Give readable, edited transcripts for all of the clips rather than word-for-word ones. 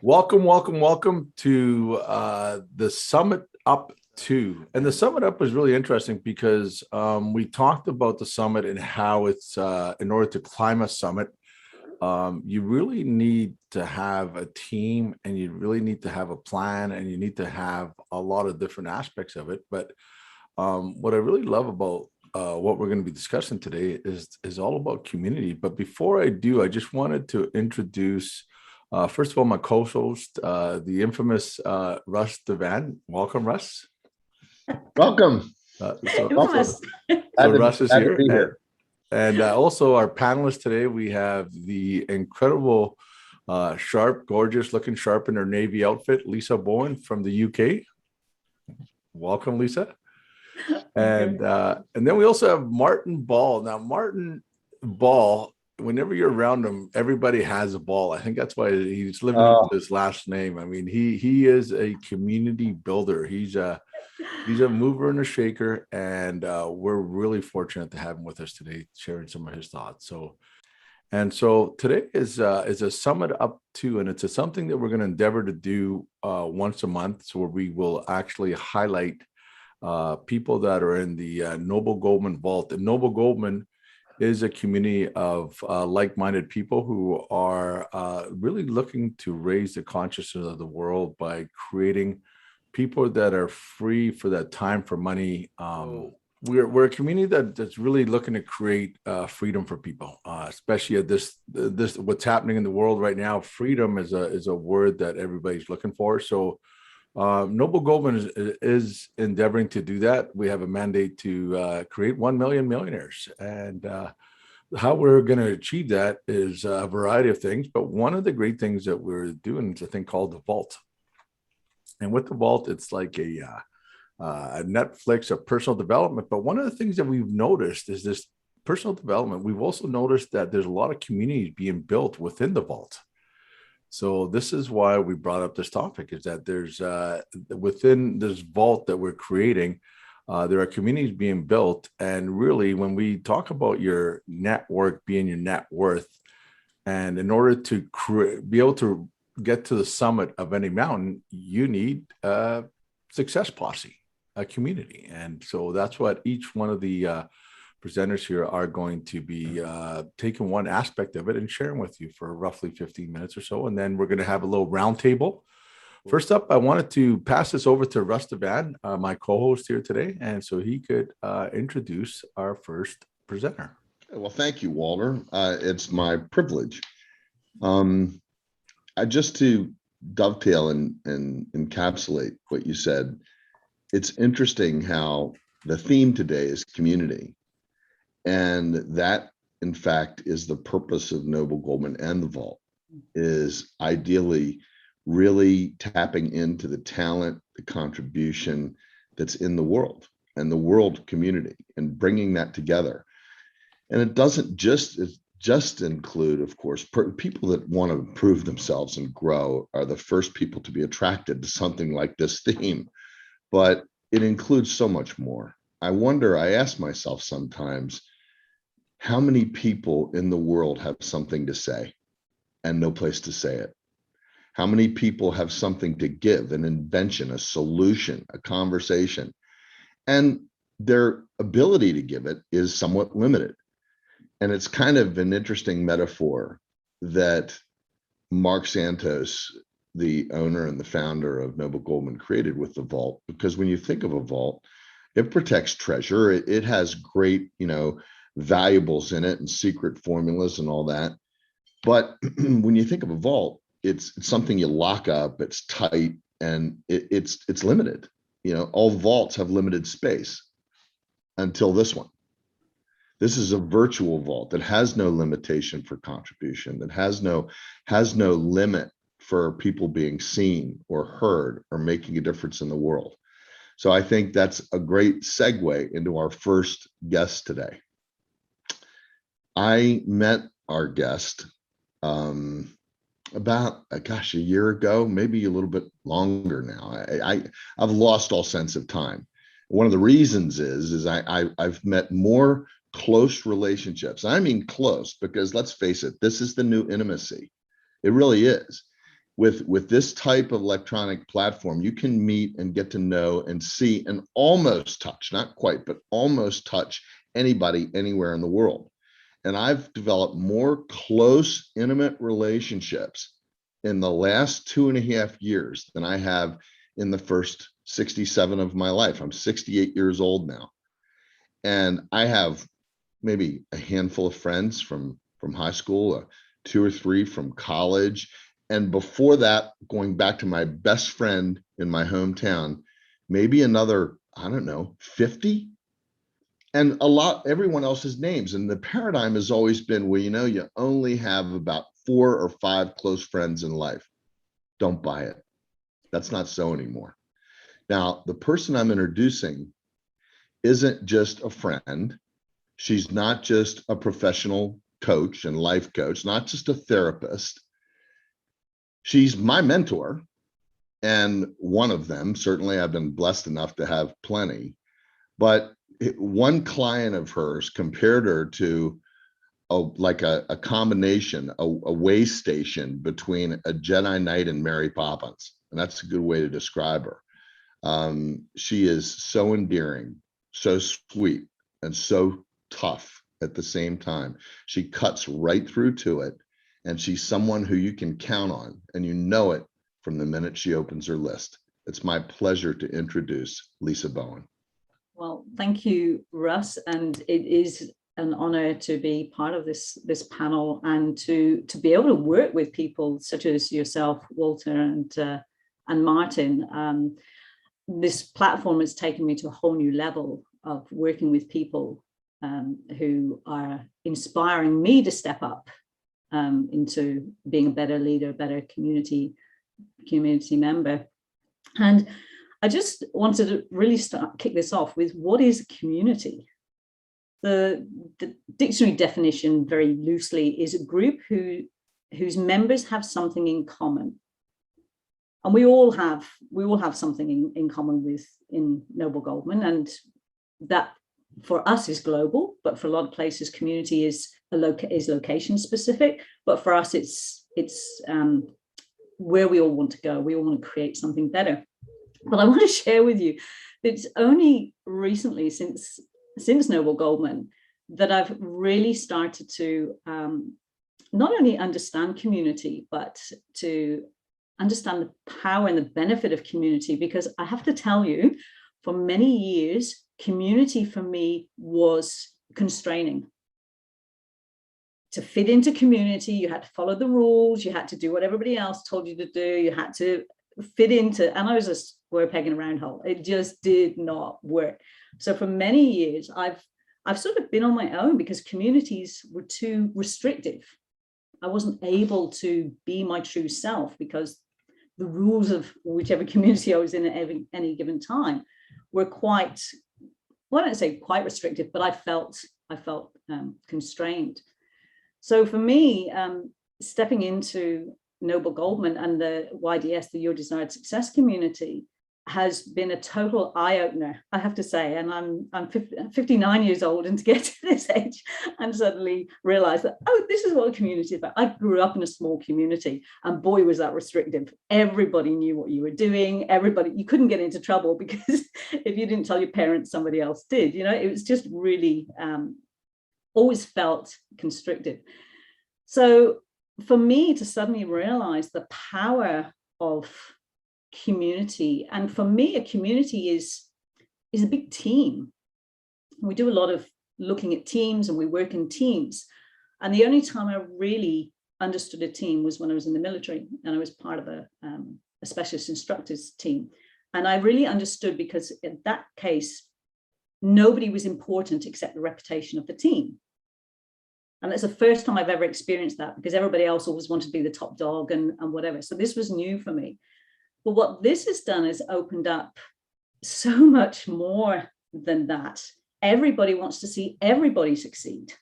Welcome to the Summit Up 2. And the Summit Up is really interesting because we talked about the summit and how it's in order to climb a summit, you really need to have a team and you really need to have a plan and you need to have a lot of different aspects of it. But what I really love about what we're going to be discussing today is all about community. But before I do, I just wanted to introduce first of all, my co-host, the infamous Russ Devan. Welcome, Russ. Welcome. So Russ is here. And also our panelists today, we have the incredible, sharp, gorgeous looking sharp in her Navy outfit, Lisa Bowen from the UK. Welcome, Lisa. And then we also have Martin Ball. Now, Martin Ball, whenever you're around him, everybody has a ball. I think that's why he's living up to his last name. I mean, he is a community builder. He's a mover and a shaker, and we're really fortunate to have him with us today, sharing some of his thoughts. So today is a Summit Up 2, and it's something that we're going to endeavor to do once a month, so where we will actually highlight people that are in the Noble Goldman Vault. And Noble Goldman is a community of like-minded people who are really looking to raise the consciousness of the world by creating people that are free for that time for money. We're a community that's really looking to create freedom for people, especially at this what's happening in the world right now. Freedom is a word that everybody's looking for. So Noble Goldman is endeavoring to do that. We have a mandate to create 1 million millionaires. And how we're going to achieve that is a variety of things. But one of the great things that we're doing is a thing called the Vault. And with the Vault, it's like a Netflix of personal development. But one of the things that we've noticed is this personal development. We've also noticed that there's a lot of communities being built within the Vault. So this is why we brought up this topic, is that there's within this vault that we're creating, there are communities being built. And really, when we talk about your network being your net worth, and in order to be able to get to the summit of any mountain, you need a success posse, a community. And so that's what each one of the presenters here are going to be taking one aspect of it and sharing with you for roughly 15 minutes or so. And then we're going to have a little roundtable. First up, I wanted to pass this over to Russ Devan, my co-host here today, and so he could introduce our first presenter. Well, thank you, Walter. It's my privilege. Just to dovetail and encapsulate what you said, it's interesting how the theme today is community. And that, in fact, is the purpose of Noble Goldman and the Vault, is ideally really tapping into the talent, the contribution that's in the world and the world community and bringing that together. And it doesn't just include, of course, people that want to improve themselves and grow are the first people to be attracted to something like this theme, but it includes so much more. I ask myself sometimes, how many people in the world have something to say and no place to say it? How many people have something to give, an invention, a solution, a conversation, and their ability to give it is somewhat limited? And it's kind of an interesting metaphor that Mark Santos, the owner and the founder of Noble Goldman, created with the Vault, because when you think of a vault, it protects treasure. It has great, valuables in it and secret formulas and all that. But when you think of a vault, it's something you lock up, it's tight, and it's limited. All vaults have limited space until this one. This is a virtual vault that has no limitation for contribution, that has no limit for people being seen or heard or making a difference in the world. So I think that's a great segue into our first guest today. I met our guest about, a year ago, maybe a little bit longer now. I've lost all sense of time. One of the reasons is I've met more close relationships. I mean close, because let's face it, this is the new intimacy. It really is. with this type of electronic platform, you can meet and get to know and see and almost touch, not quite, but almost touch anybody anywhere in the world. And I've developed more close, intimate relationships in the last 2.5 years than I have in the first 67 of my life. I'm 68 years old now. And I have maybe a handful of friends from high school, 2 or 3 from college. And before that, going back to my best friend in my hometown, maybe another, I don't know, 50. And everyone else's names. And the paradigm has always been, well, you only have about 4 or 5 close friends in life. Don't buy it. That's not so anymore. Now, the person I'm introducing isn't just a friend. She's not just a professional coach and life coach, not just a therapist. She's my mentor. And one of them, certainly I've been blessed enough to have plenty, but one client of hers compared her to a combination, a way station between a Jedi Knight and Mary Poppins. And that's a good way to describe her. She is so endearing, so sweet, and so tough at the same time. She cuts right through to it. And she's someone who you can count on, and you know it from the minute she opens her list. It's my pleasure to introduce Lisa Bowen. Well, thank you, Russ. And it is an honor to be part of this panel and to be able to work with people such as yourself, Walter, and Martin. This platform has taken me to a whole new level of working with people who are inspiring me to step up into being a better leader, a better community member. And I just wanted to really kick this off with, what is community? The dictionary definition, very loosely, is a group whose members have something in common. And we all have something in common in Noble Goldman, and that for us is global, but for a lot of places, community is location specific. But for us, it's where we all want to go. We all want to create something better. But I want to share with you that it's only recently, since Noble Goldman, that I've really started to not only understand community, but to understand the power and the benefit of community. Because I have to tell you, for many years, community for me was constraining. To fit into community, you had to follow the rules, you had to do what everybody else told you to do, you had to fit into, and I was a square peg in a round hole. It just did not work. So for many years, I've sort of been on my own because communities were too restrictive. I wasn't able to be my true self because the rules of whichever community I was in at any given time were quite, well, I don't say quite restrictive, but I felt constrained. So for me, stepping into Noble Goldman and the YDS, the Your Desired Success community, has been a total eye-opener, I have to say. And I'm 59 years old, and to get to this age and suddenly realize that, oh, this is what a community is about. I grew up in a small community, and boy, was that restrictive. Everybody knew what you were doing. You couldn't get into trouble because if you didn't tell your parents, somebody else did. It was just really always felt constricted. So for me to suddenly realize the power of community, and for me, a community is a big team. We do a lot of looking at teams, and we work in teams. And the only time I really understood a team was when I was in the military, and I was part of a specialist instructors team. And I really understood, because in that case, nobody was important except the reputation of the team. And that's the first time I've ever experienced that, because everybody else always wanted to be the top dog and whatever. So this was new for me. But what this has done is opened up so much more than that. Everybody wants to see everybody succeed.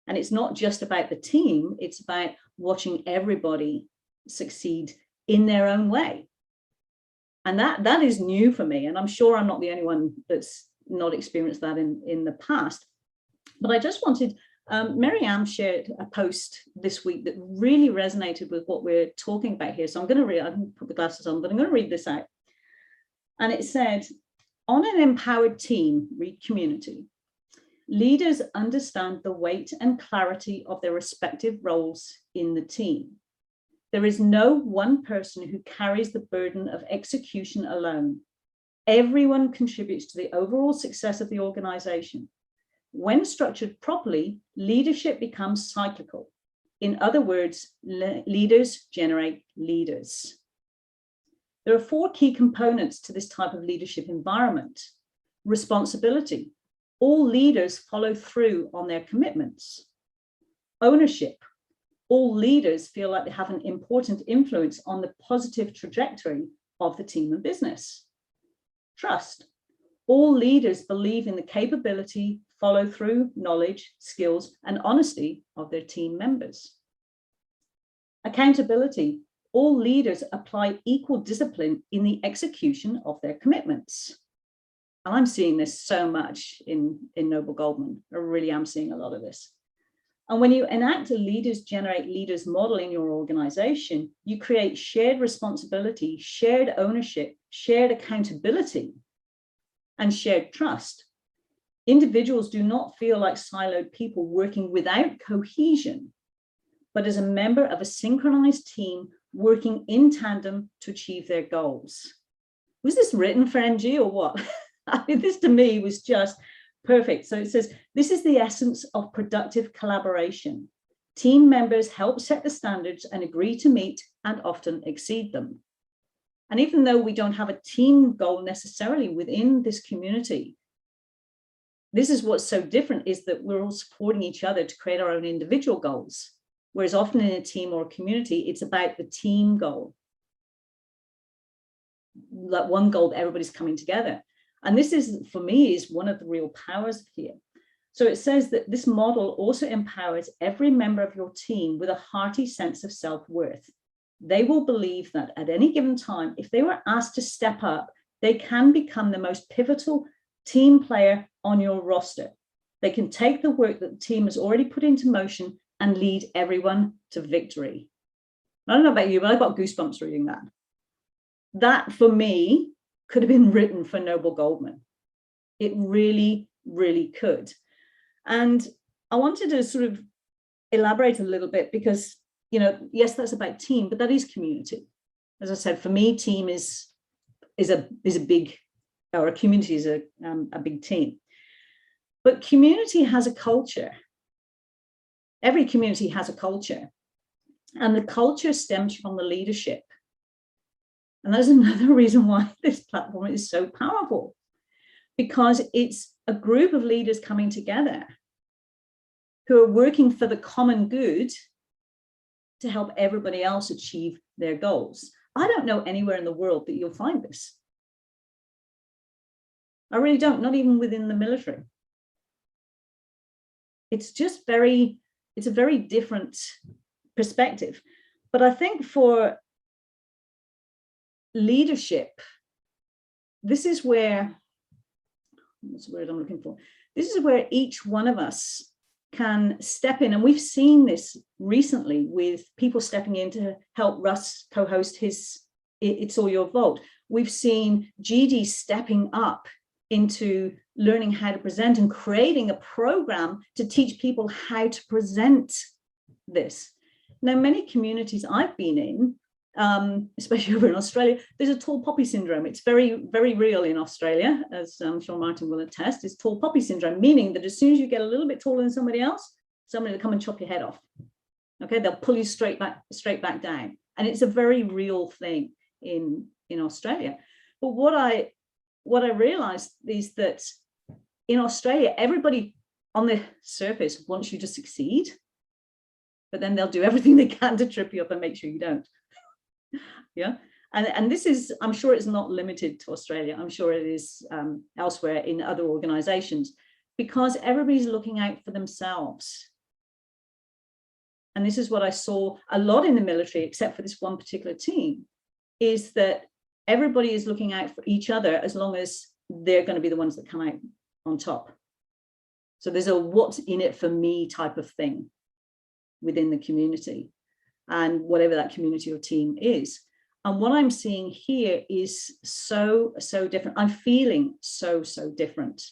And it's not just about the team, it's about watching everybody succeed in their own way. And that is new for me. And I'm sure I'm not the only one that's not experienced that in the past. But I just wanted Mary-Ann shared a post this week that really resonated with what we're talking about here. So I'm going to read, I can put the glasses on, but I'm going to read this out. And it said, on an empowered team, read community, leaders understand the weight and clarity of their respective roles in the team. There is no one person who carries the burden of execution alone. Everyone contributes to the overall success of the organization. When structured properly, leadership becomes cyclical. In other words, leaders generate leaders. There are 4 key components to this type of leadership environment. Responsibility. All leaders follow through on their commitments. Ownership. All leaders feel like they have an important influence on the positive trajectory of the team and business. Trust. All leaders believe in the capability, follow through, knowledge, skills, and honesty of their team members. Accountability. All leaders apply equal discipline in the execution of their commitments. And I'm seeing this so much in Noble Goldman. I really am seeing a lot of this. And when you enact a leaders generate leaders model in your organization, you create shared responsibility, shared ownership, shared accountability, and shared trust. Individuals do not feel like siloed people working without cohesion, but as a member of a synchronized team working in tandem to achieve their goals. Was this written for NG or what? I mean, this to me was just perfect. So it says, this is the essence of productive collaboration. Team members help set the standards and agree to meet and often exceed them. And even though we don't have a team goal necessarily within this community, this is what's so different, is that we're all supporting each other to create our own individual goals. Whereas often in a team or a community, it's about the team goal. Like one goal, everybody's coming together. And this is, for me, is one of the real powers here. So it says that this model also empowers every member of your team with a hearty sense of self-worth. They will believe that at any given time, if they were asked to step up, they can become the most pivotal team player on your roster. They can take the work that the team has already put into motion and lead everyone to victory. I don't know about you, but I got goosebumps reading that. That, for me, could have been written for Noble Goldman. It really, really could. And I wanted to sort of elaborate a little bit because, you know, yes, that's about team, but that is community. As I said, for me, team is a big, or a community is a big team. But community has a culture. Every community has a culture. And the culture stems from the leadership. And that's another reason why this platform is so powerful, because it's a group of leaders coming together who are working for the common good to help everybody else achieve their goals. I don't know anywhere in the world that you'll find this. I really don't, not even within the military. It's just it's a very different perspective. But I think for leadership, this is where, what's the word I'm looking for? This is where each one of us can step in. And we've seen this recently with people stepping in to help Russ co-host his It's All Your Vote. We've seen GD stepping up into learning how to present and creating a program to teach people how to present this. Now, many communities I've been in, especially over in Australia, there's a tall poppy syndrome. It's very, very real in Australia, as I'm sure Martin will attest. It's tall poppy syndrome, meaning that as soon as you get a little bit taller than somebody else, somebody will come and chop your head off. Okay, they'll pull you straight back down. And it's a very real thing in Australia. But what I realized is that in Australia, everybody on the surface wants you to succeed, but then they'll do everything they can to trip you up and make sure you don't. Yeah. And this is, I'm sure it's not limited to Australia. I'm sure it is elsewhere in other organizations, because everybody's looking out for themselves. And this is what I saw a lot in the military, except for this one particular team, is that everybody is looking out for each other as long as they're going to be the ones that come out on top. So there's a what's in it for me type of thing within the community, and whatever that community or team is. And what I'm seeing here is so different. I'm feeling so different.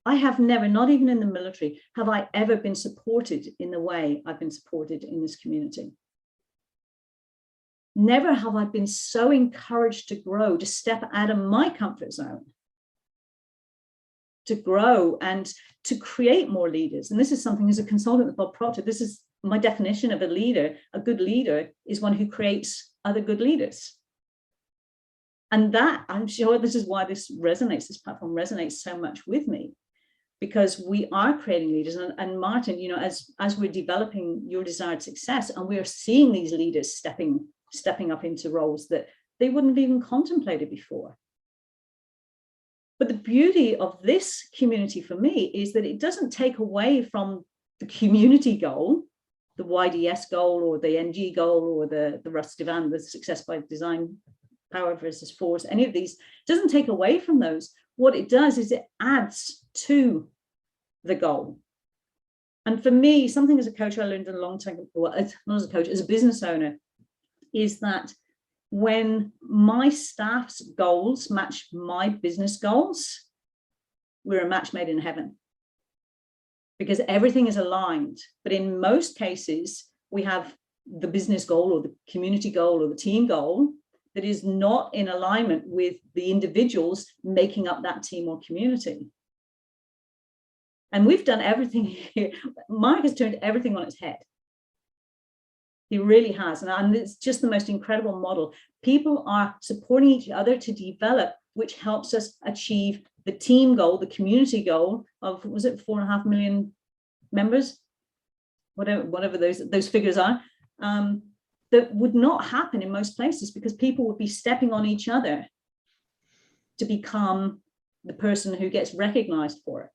I have never, not even in the military, have I ever been supported in the way I've been supported in this community. Never have I been so encouraged to grow, to step out of my comfort zone, to grow and to create more leaders. And this is something, as a consultant with Bob Proctor, this is my definition of a leader. A good leader is one who creates other good leaders. And that, I'm sure this is why this platform resonates so much with me, because we are creating leaders. And Martin, you know, as we're developing your desired success, and we're seeing these leaders stepping up into roles that they wouldn't have even contemplated before. But the beauty of this community for me is that it doesn't take away from the community goal, the YDS goal or the NG goal or the Russ Divan, the success by design, power versus force, any of these doesn't take away from those. What it does is it adds to the goal. And for me, something as a coach I learned a long time, well, not as a coach, as a business owner, is that when my staff's goals match my business goals, we're a match made in heaven, because everything is aligned. But in most cases, we have the business goal or the community goal or the team goal that is not in alignment with the individuals making up that team or community. And we've done everything here. Mark has turned everything on its head. He really has. And it's just the most incredible model. People are supporting each other to develop, which helps us achieve the team goal, the community goal of, was it 4.5 million members? Whatever those figures are, that would not happen in most places, because people would be stepping on each other to become the person who gets recognized for it.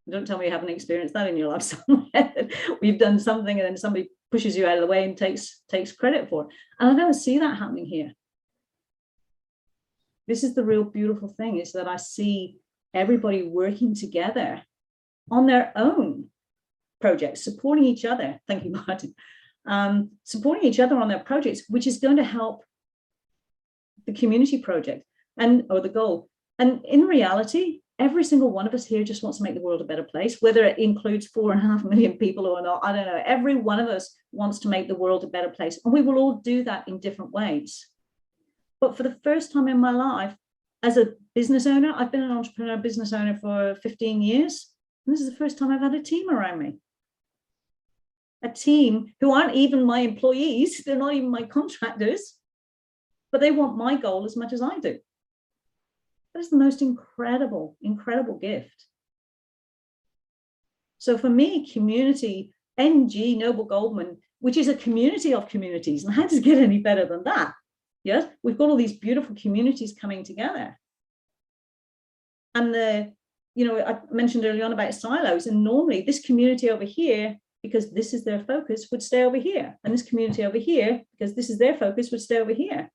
Don't tell me you haven't experienced that in your life somewhere. We've done something and then somebody pushes you out of the way and takes credit for it. And I don't see that happening here. This is the real beautiful thing, is that I see everybody working together on their own projects, supporting each other. Thank you, Martin. Supporting each other on their projects, which is going to help the community project or the goal. And in reality, every single one of us here just wants to make the world a better place, whether it includes 4.5 million people or not. I don't know. Every one of us wants to make the world a better place. And we will all do that in different ways. But for the first time in my life, as a business owner, I've been an entrepreneur business owner for 15 years. And this is the first time I've had a team around me. A team who aren't even my employees. They're not even my contractors, but they want my goal as much as I do. That is the most incredible gift. So for me, community, NG, Noble Goldman, which is a community of communities, and how does it get any better than that? Yes, we've got all these beautiful communities coming together. And I mentioned earlier on about silos, and normally this community over here, because this is their focus, would stay over here. And this community over here, because this is their focus, would stay over here.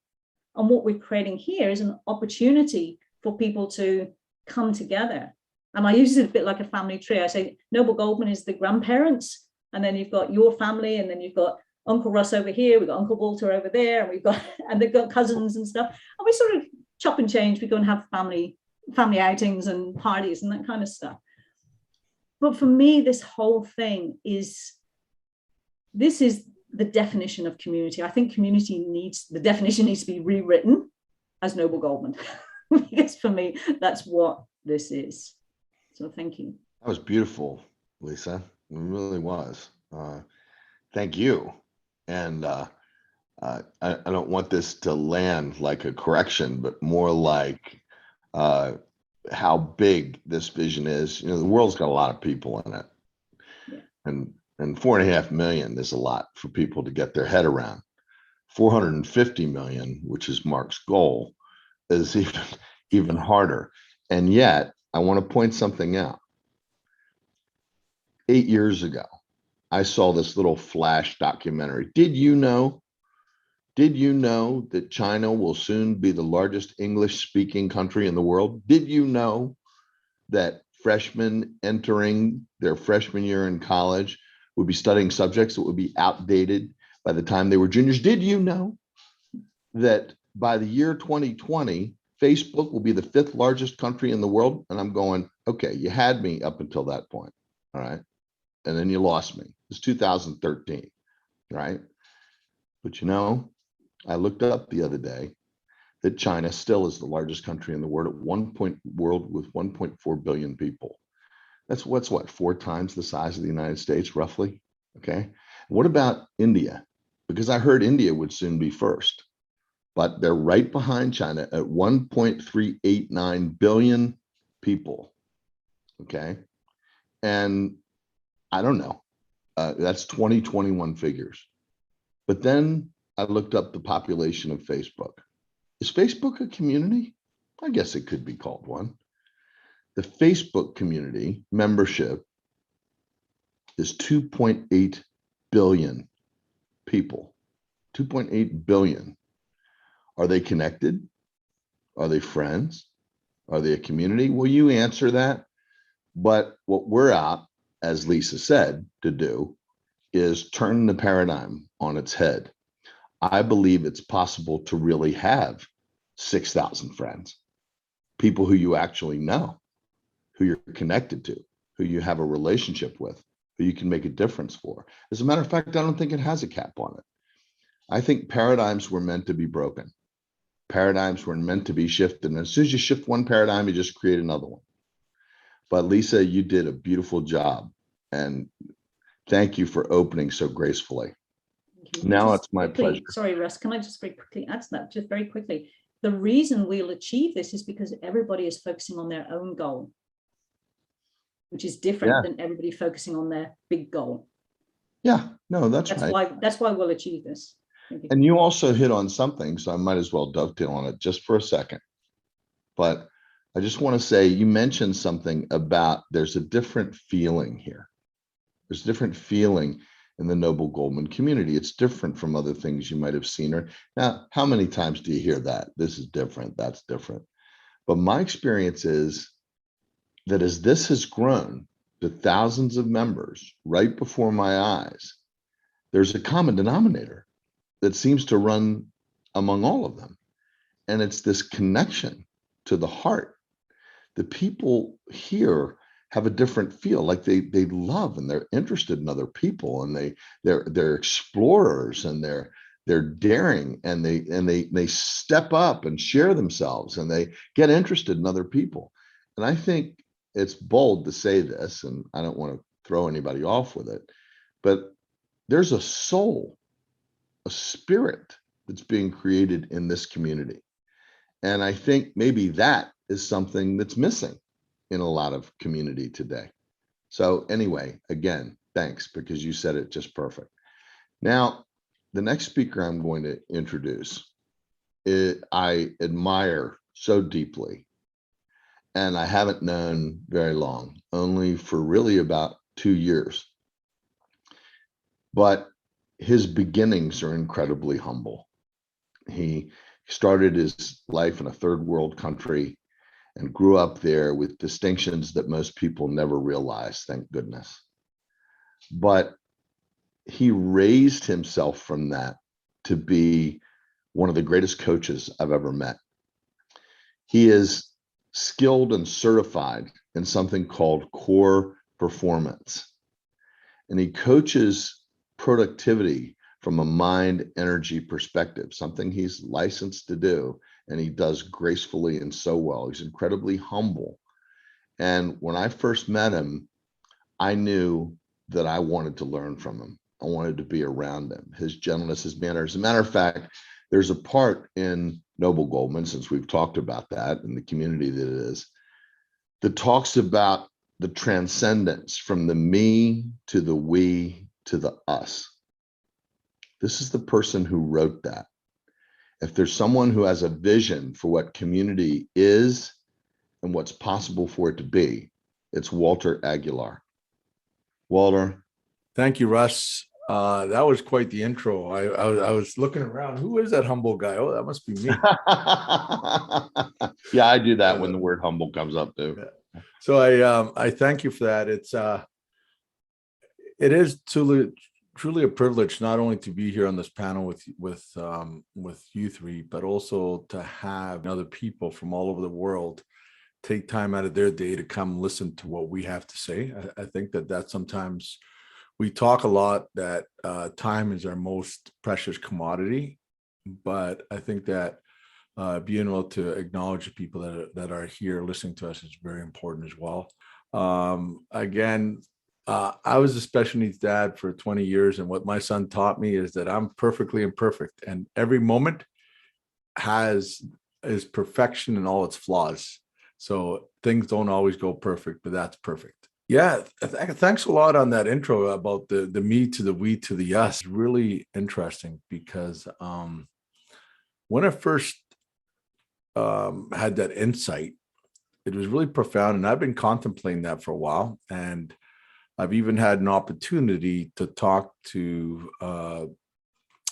And what we're creating here is an opportunity for people to come together. And I use it a bit like a family tree. I say Noble Goldman is the grandparents, and then you've got your family, and then you've got Uncle Russ over here, we've got Uncle Walter over there, and they've got cousins and stuff. And we sort of chop and change. We go and have family outings and parties and that kind of stuff. But for me, this whole thing is the definition of community. I think the definition needs to be rewritten as Noble Goldman. Because for me, that's what this is. So thank you. That was beautiful, Lisa. It really was. Thank you. And I don't want this to land like a correction, but more like how big this vision is. The world's got a lot of people in it. Yeah. And 4.5 million is a lot for people to get their head around. 450 million, which is Mark's goal, is even harder. And yet, I want to point something out. 8 years ago, I saw this little flash documentary. Did you know that China will soon be the largest English-speaking country in the world? Did you know that freshmen entering their freshman year in college would be studying subjects that would be outdated by the time they were juniors. Did you know that by the year 2020, Facebook will be the 5th largest country in the world? And I'm going, okay, you had me up until that point. All right. And then you lost me. It's 2013. Right. But you know, I looked up the other day that China still is the largest country in the world at world with 1.4 billion people. That's what, 4 times the size of the United States, roughly. Okay. What about India? Because I heard India would soon be first, but they're right behind China at 1.389 billion people. Okay. And I don't know. That's 2021 figures. But then I looked up the population of Facebook. Is Facebook a community? I guess it could be called one. The Facebook community membership is 2.8 billion people. 2.8 billion. Are they connected? Are they friends? Are they a community? Well, you answer that. But what we're out, as Lisa said, to do is turn the paradigm on its head. I believe it's possible to really have 6,000 friends, people who you actually know, who you're connected to, who you have a relationship with, who you can make a difference for. As a matter of fact, I don't think it has a cap on it. I think paradigms were meant to be broken. Paradigms were meant to be shifted. And as soon as you shift one paradigm, you just create another one. But Lisa, you did a beautiful job. And thank you for opening so gracefully. Now it's my pleasure. Sorry, Russ, can I just very quickly add to that, just very quickly? The reason we'll achieve this is because everybody is focusing on their own goal, which is different than everybody focusing on their big goal. Yeah, no, that's right. That's why we'll achieve this. And you also hit on something, so I might as well dovetail on it just for a second. But I just want to say, you mentioned something about there's a different feeling here. There's a different feeling in the Noble Goldman community. It's different from other things you might have seen. Or now, how many times do you hear that? This is different, that's different. But my experience is that as this has grown to thousands of members right before my eyes, there's a common denominator that seems to run among all of them. And it's this connection to the heart. The people here have a different feel, like they love and they're interested in other people, and they're explorers, and they're daring, and they step up and share themselves, and they get interested in other people. And I think it's bold to say this, and I don't want to throw anybody off with it, but there's a soul, a spirit that's being created in this community. And I think maybe that is something that's missing in a lot of community today. So anyway, again, thanks, because you said it just perfect. Now, the next speaker I'm going to introduce, I admire so deeply, and I haven't known very long, only for really about 2 years. But his beginnings are incredibly humble. He started his life in a third world country and grew up there with distinctions that most people never realize, thank goodness. But he raised himself from that to be one of the greatest coaches I've ever met. He is skilled and certified in something called core performance. And he coaches productivity from a mind energy perspective, something he's licensed to do, and he does gracefully and so well. He's incredibly humble. And when I first met him, I knew that I wanted to learn from him. I wanted to be around him, his gentleness, his manners. As a matter of fact, there's a part in Noble Goldman, since we've talked about that in the community that it is, that talks about the transcendence from the me to the we to the us. This is the person who wrote that. If there's someone who has a vision for what community is and what's possible for it to be, it's Walter Aguilar. Walter. Thank you, Russ. That was quite the intro. I was looking around. Who is that humble guy? Oh, that must be me. Yeah, I do that when the word humble comes up too. So I thank you for that. It is truly a privilege not only to be here on this panel with you three, but also to have other people from all over the world take time out of their day to come listen to what we have to say. I think that sometimes we talk a lot that time is our most precious commodity, but I think that being able to acknowledge the people that are here listening to us is very important as well. Again, I was a special needs dad for 20 years, and what my son taught me is that I'm perfectly imperfect, and every moment is perfection in all its flaws. So things don't always go perfect, but that's perfect. Yeah, thanks a lot on that intro about the me to the we to the us. Really interesting because when I first had that insight, it was really profound, and I've been contemplating that for a while. And I've even had an opportunity to talk to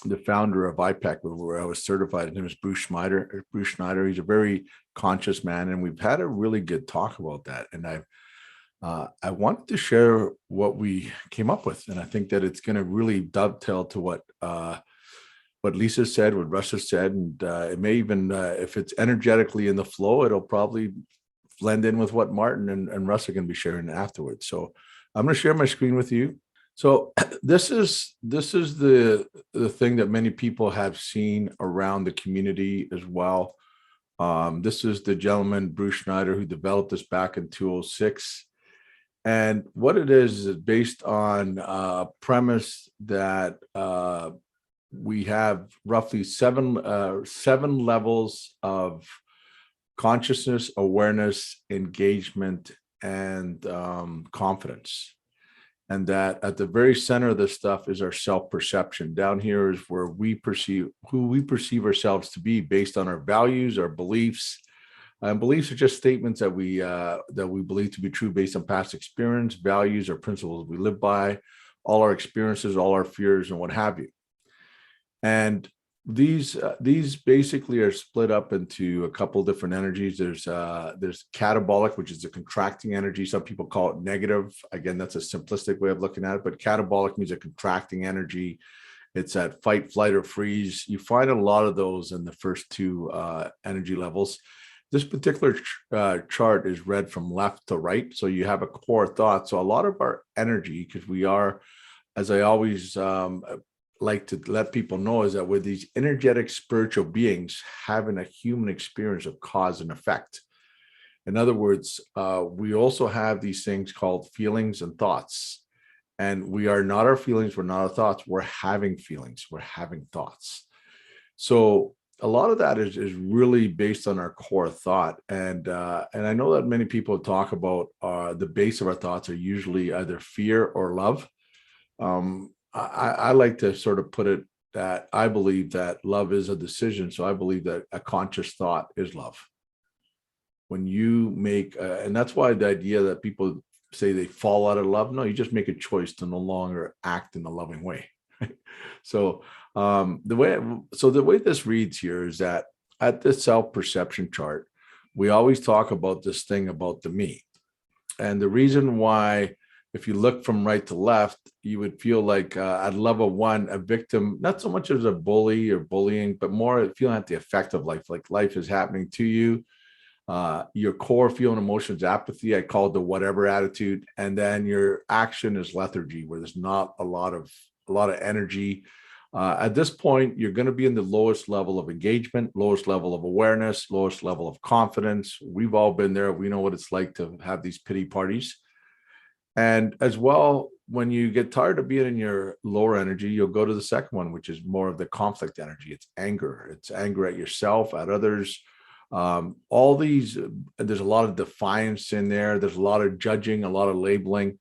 the founder of IPEC, where I was certified. His name is Bruce Schneider. Bruce Schneider. He's a very conscious man, and we've had a really good talk about that. And I wanted to share what we came up with, and I think that it's going to really dovetail to what Lisa said, what Russ has said, and it may even, if it's energetically in the flow, it'll probably blend in with what Martin and Russ are going to be sharing afterwards. So I'm going to share my screen with you. So this is the thing that many people have seen around the community as well. This is the gentleman, Bruce Schneider, who developed this back in 2006. And what it is based on a premise that we have roughly seven levels of consciousness, awareness, engagement, and confidence. And that at the very center of this stuff is our self-perception. Down here is where we perceive who we perceive ourselves to be based on our values, our beliefs. And beliefs are just statements that we believe to be true based on past experience. Values are principles we live by, all our experiences, all our fears, and what have you. And these basically are split up into a couple of different energies. There's catabolic, which is a contracting energy. Some people call it negative. Again, that's a simplistic way of looking at it, but catabolic means a contracting energy. It's at fight, flight, or freeze. You find a lot of those in the first two energy levels. This particular chart is read from left to right. So you have a core thought. So a lot of our energy, because we are, as I always like to let people know, is that we're these energetic spiritual beings having a human experience of cause and effect. In other words, we also have these things called feelings and thoughts. And we are not our feelings, we're not our thoughts, we're having feelings, we're having thoughts. So a lot of that is really based on our core thought. And I know that many people talk about the base of our thoughts are usually either fear or love. I like to sort of put it that I believe that love is a decision. So I believe that a conscious thought is love. When you make, and that's why the idea that people say they fall out of love, no, you just make a choice to no longer act in a loving way. So the way this reads here is that at the self-perception chart, we always talk about this thing about the me. And the reason why, if you look from right to left, you would feel like at level one, a victim, not so much as a bully or bullying, but more feeling at the effect of life, like life is happening to you. Your core feeling emotions, apathy, I call it the whatever attitude. And then your action is lethargy, where there's not a lot of energy. At this point, you're going to be in the lowest level of engagement, lowest level of awareness, lowest level of confidence. We've all been there. We know what it's like to have these pity parties. And as well, when you get tired of being in your lower energy, you'll go to the second one, which is more of the conflict energy. It's anger. It's anger at yourself, at others. All these, there's a lot of defiance in there. There's a lot of judging, a lot of labeling.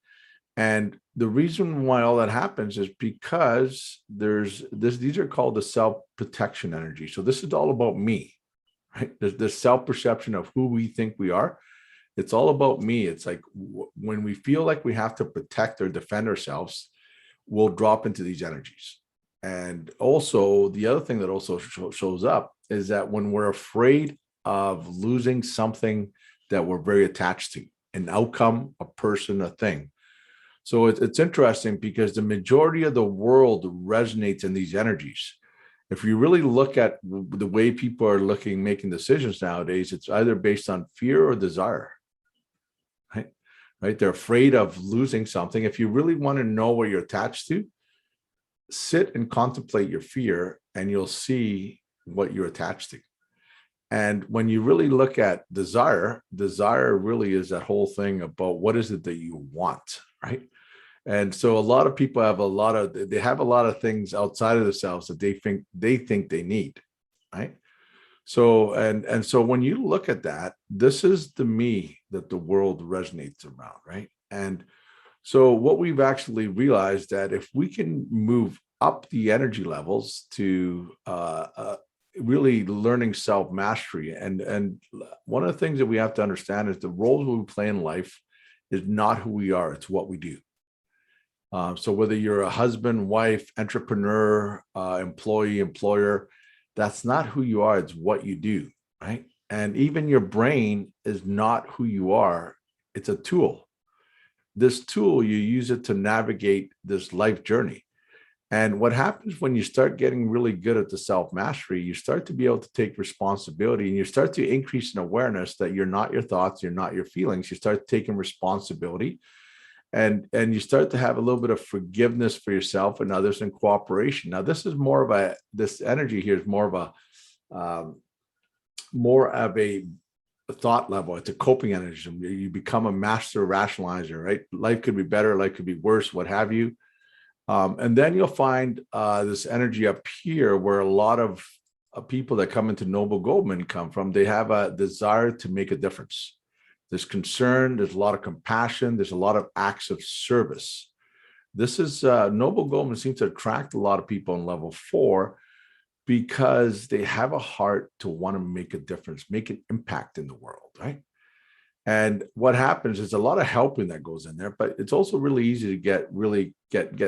And the reason why all that happens is because these are called the self-protection energy. So this is all about me, right? There's this self-perception of who we think we are. It's all about me. It's like when we feel like we have to protect or defend ourselves, we'll drop into these energies. And also the other thing that also shows up is that when we're afraid of losing something that we're very attached to, an outcome, a person, a thing. So it's interesting because the majority of the world resonates in these energies. If you really look at the way people are making decisions nowadays, it's either based on fear or desire, right? Right? They're afraid of losing something. If you really want to know what you're attached to, sit and contemplate your fear and you'll see what you're attached to. And when you really look at desire really is that whole thing about what is it that you want, right? And so a lot of people have a lot of things outside of themselves that they think they need, right? So and so when you look at that, this is the me that the world resonates around, right? And so what we've actually realized that if we can move up the energy levels to really learning self-mastery, and one of the things that we have to understand is the roles we play in life is not who we are, it's what we do. So whether you're a husband, wife, entrepreneur, employee, employer, that's not who you are, it's what you do, right? And even your brain is not who you are, it's a tool. This tool, you use it to navigate this life journey. And what happens when you start getting really good at the self-mastery, you start to be able to take responsibility and you start to increase in awareness that you're not your thoughts, you're not your feelings. You start taking responsibility and you start to have a little bit of forgiveness for yourself and others and cooperation. Now, this is this energy here is more of a thought level. It's a coping energy. You become a master rationalizer, right? Life could be better, life could be worse, what have you. And then you'll find this energy up here where a lot of people that come into Noble Goldman come from. They have a desire to make a difference. There's concern, there's a lot of compassion, there's a lot of acts of service. This is Noble Goldman seems to attract a lot of people on level 4 because they have a heart to want to make a difference, make an impact in the world, right? And what happens is a lot of helping that goes in there, but it's also really easy to get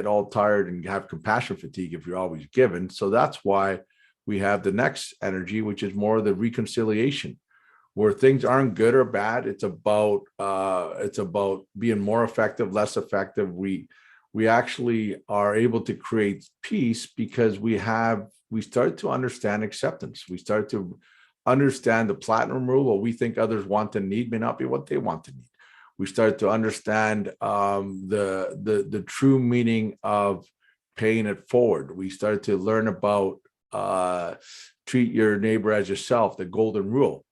all tired and have compassion fatigue if you're always given. So that's why we have the next energy, which is more of the reconciliation, where things aren't good or bad. It's about being more effective, less effective. We actually are able to create peace because we start to understand acceptance. We start to understand the platinum rule. What we think others want and need may not be what they want to need. We start to understand the true meaning of paying it forward. We start to learn about treat your neighbor as yourself, the golden rule.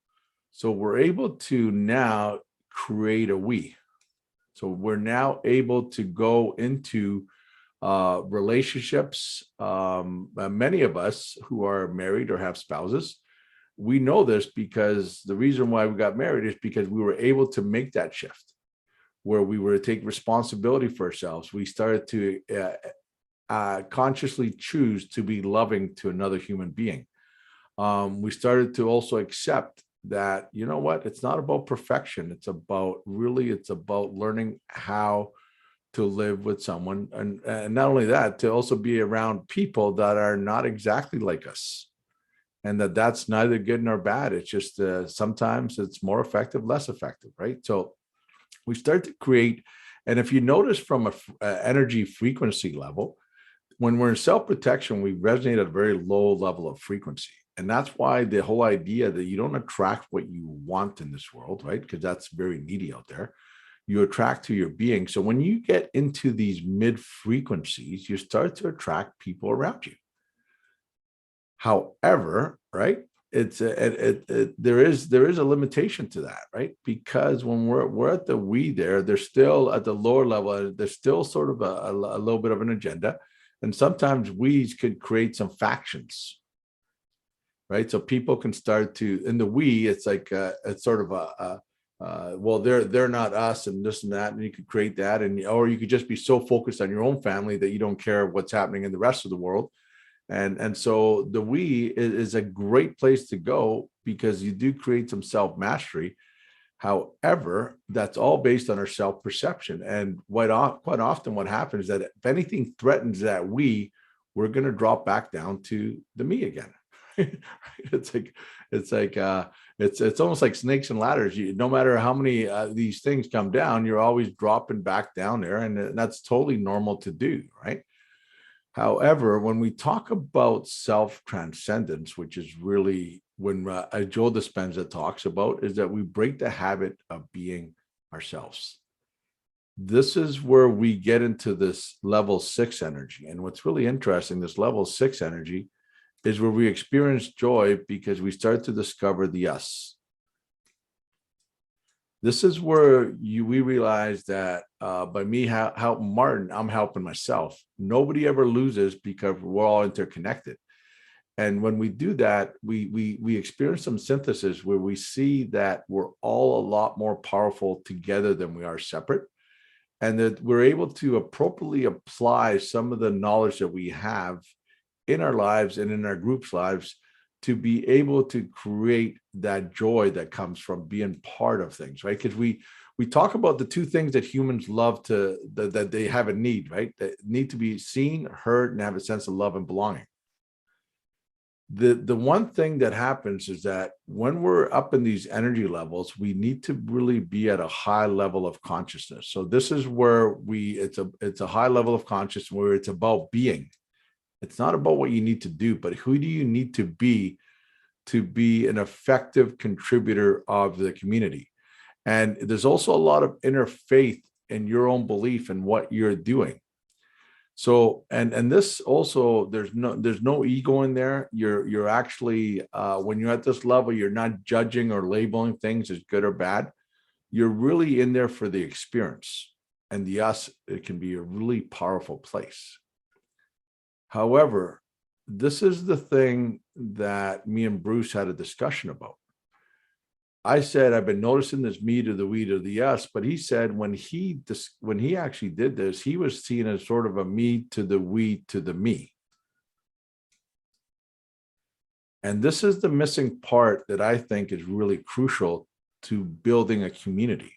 So we're able to now create a we. So we're now able to go into relationships. Many of us who are married or have spouses, we know this because the reason why we got married is because we were able to make that shift where we were to take responsibility for ourselves. We started to consciously choose to be loving to another human being. We started to also accept that, you know what, it's not about perfection. It's about learning how to live with someone. And not only that, to also be around people that are not exactly like us. And that's neither good nor bad. It's just sometimes it's more effective, less effective, right? So we start to create, and if you notice from a energy frequency level, when we're in self-protection, we resonate at a very low level of frequency. And that's why the whole idea that you don't attract what you want in this world, right? Because that's very needy out there. You attract to your being. So when you get into these mid frequencies, you start to attract people around you. However, right, there is a limitation to that, right? Because when we're at the we they're still at the lower level. There's still sort of a little bit of an agenda, and sometimes we's could create some factions, right? So people can start to, in the we, it's like it's sort of well, they're not us and this and that, and you could create that, or you could just be so focused on your own family that you don't care what's happening in the rest of the world. And so the we is a great place to go because you do create some self-mastery. However, that's all based on our self-perception. And quite often what happens is that if anything threatens that we're going to drop back down to the me again, It's it's almost like snakes and ladders. No matter how many these things come down, you're always dropping back down there, and that's totally normal to do, right? However, when we talk about self-transcendence, which is really when Joe Dispenza talks about, is that we break the habit of being ourselves. This is where we get into this level 6 energy. And what's really interesting, this level 6 energy is where we experience joy because we start to discover the us. This is where we realize that by me helping Martin, I'm helping myself. Nobody ever loses because we're all interconnected. And when we do that, we experience some synthesis where we see that we're all a lot more powerful together than we are separate. And that we're able to appropriately apply some of the knowledge that we have in our lives and in our group's lives to be able to create that joy that comes from being part of things, right? Because we talk about the two things that humans love that they have a need, right? That need to be seen, heard, and have a sense of love and belonging. The one thing that happens is that when we're up in these energy levels, we need to really be at a high level of consciousness. So this is where it's a high level of consciousness where it's about being. It's not about what you need to do, but who do you need to be an effective contributor of the community? And there's also a lot of inner faith in your own belief in what you're doing. So, and this also, there's no ego in there. You're actually, when you're at this level, you're not judging or labeling things as good or bad. You're really in there for the experience, and the us, it can be a really powerful place. However, this is the thing that me and Bruce had a discussion about. I said, I've been noticing this me to the we to the us, but he said when he actually did this, he was seen as sort of a me to the we to the me. And this is the missing part that I think is really crucial to building a community.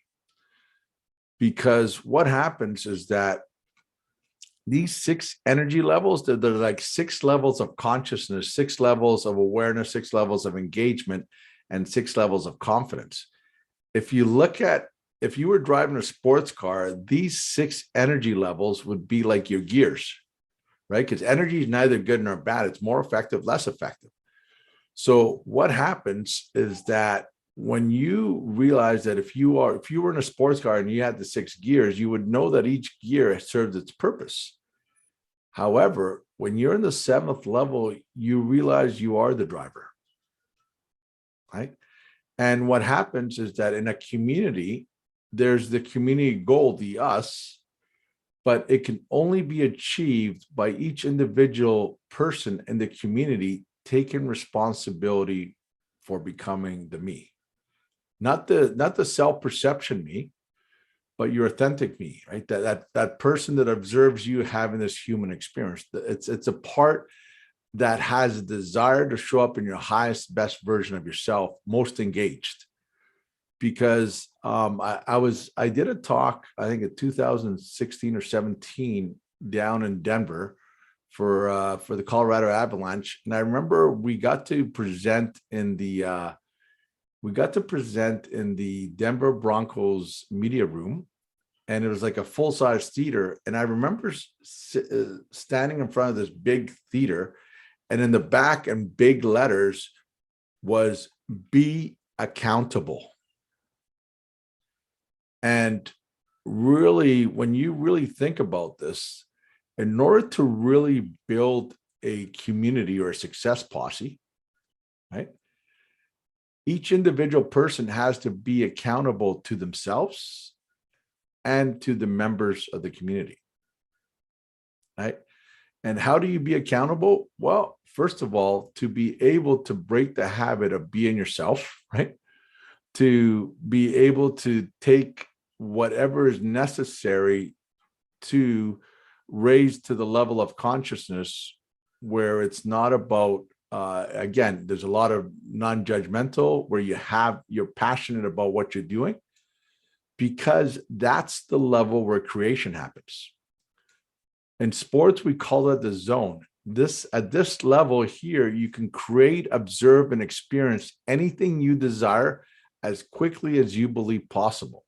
Because what happens is that these 6 energy levels, they're like 6 levels of consciousness, 6 levels of awareness, 6 levels of engagement, and 6 levels of confidence. If you were driving a sports car, these 6 energy levels would be like your gears, right? Because energy is neither good nor bad. It's more effective, less effective. So what happens is that when you realize that if you were in a sports car and you had the 6 gears, you would know that each gear serves its purpose. However, when you're in the 7th level, you realize you are the driver. Right. And what happens is that in a community, there's the community goal, the us, but it can only be achieved by each individual person in the community taking responsibility for becoming the me. Not the self-perception me, but your authentic me, right? That person that observes you having this human experience. It's a part that has a desire to show up in your highest, best version of yourself, most engaged. Because I did a talk, I think in 2016 or 17 down in Denver for the Colorado Avalanche. And I remember we got to present in the Denver Broncos media room. And it was like a full-size theater. And I remember standing in front of this big theater, and in the back in big letters was "Be accountable." And really, when you really think about this, in order to really build a community or a success posse, right? Each individual person has to be accountable to themselves and to the members of the community, right? And how do you be accountable? Well, first of all, to be able to break the habit of being yourself, right? To be able to take whatever is necessary to raise to the level of consciousness where it's not about, again, there's a lot of non-judgmental where you're passionate about what you're doing, because that's the level where creation happens. In sports, we call it the zone. at this level here, you can create, observe, and experience anything you desire as quickly as you believe possible.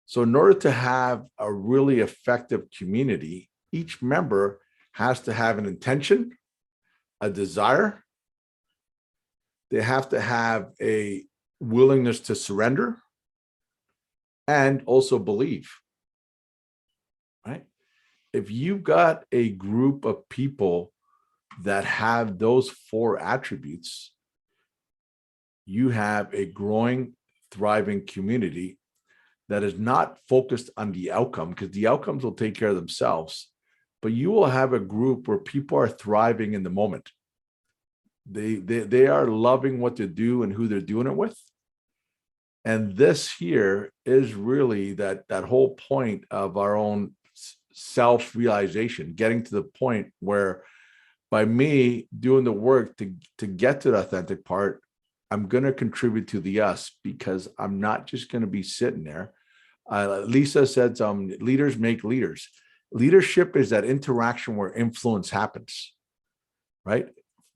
So in order to have a really effective community, each member has to have an intention, a desire. They have to have a willingness to surrender and also believe, right? If you've got a group of people that have those 4 attributes, you have a growing, thriving community that is not focused on the outcome, because the outcomes will take care of themselves, but you will have a group where people are thriving in the moment. They are loving what they do and who they're doing it with. And this here is really that whole point of our own self-realization, getting to the point where by me doing the work to get to the authentic part, I'm going to contribute to the us, because I'm not just going to be sitting there. Lisa said leaders make leaders. Leadership is that interaction where influence happens, right?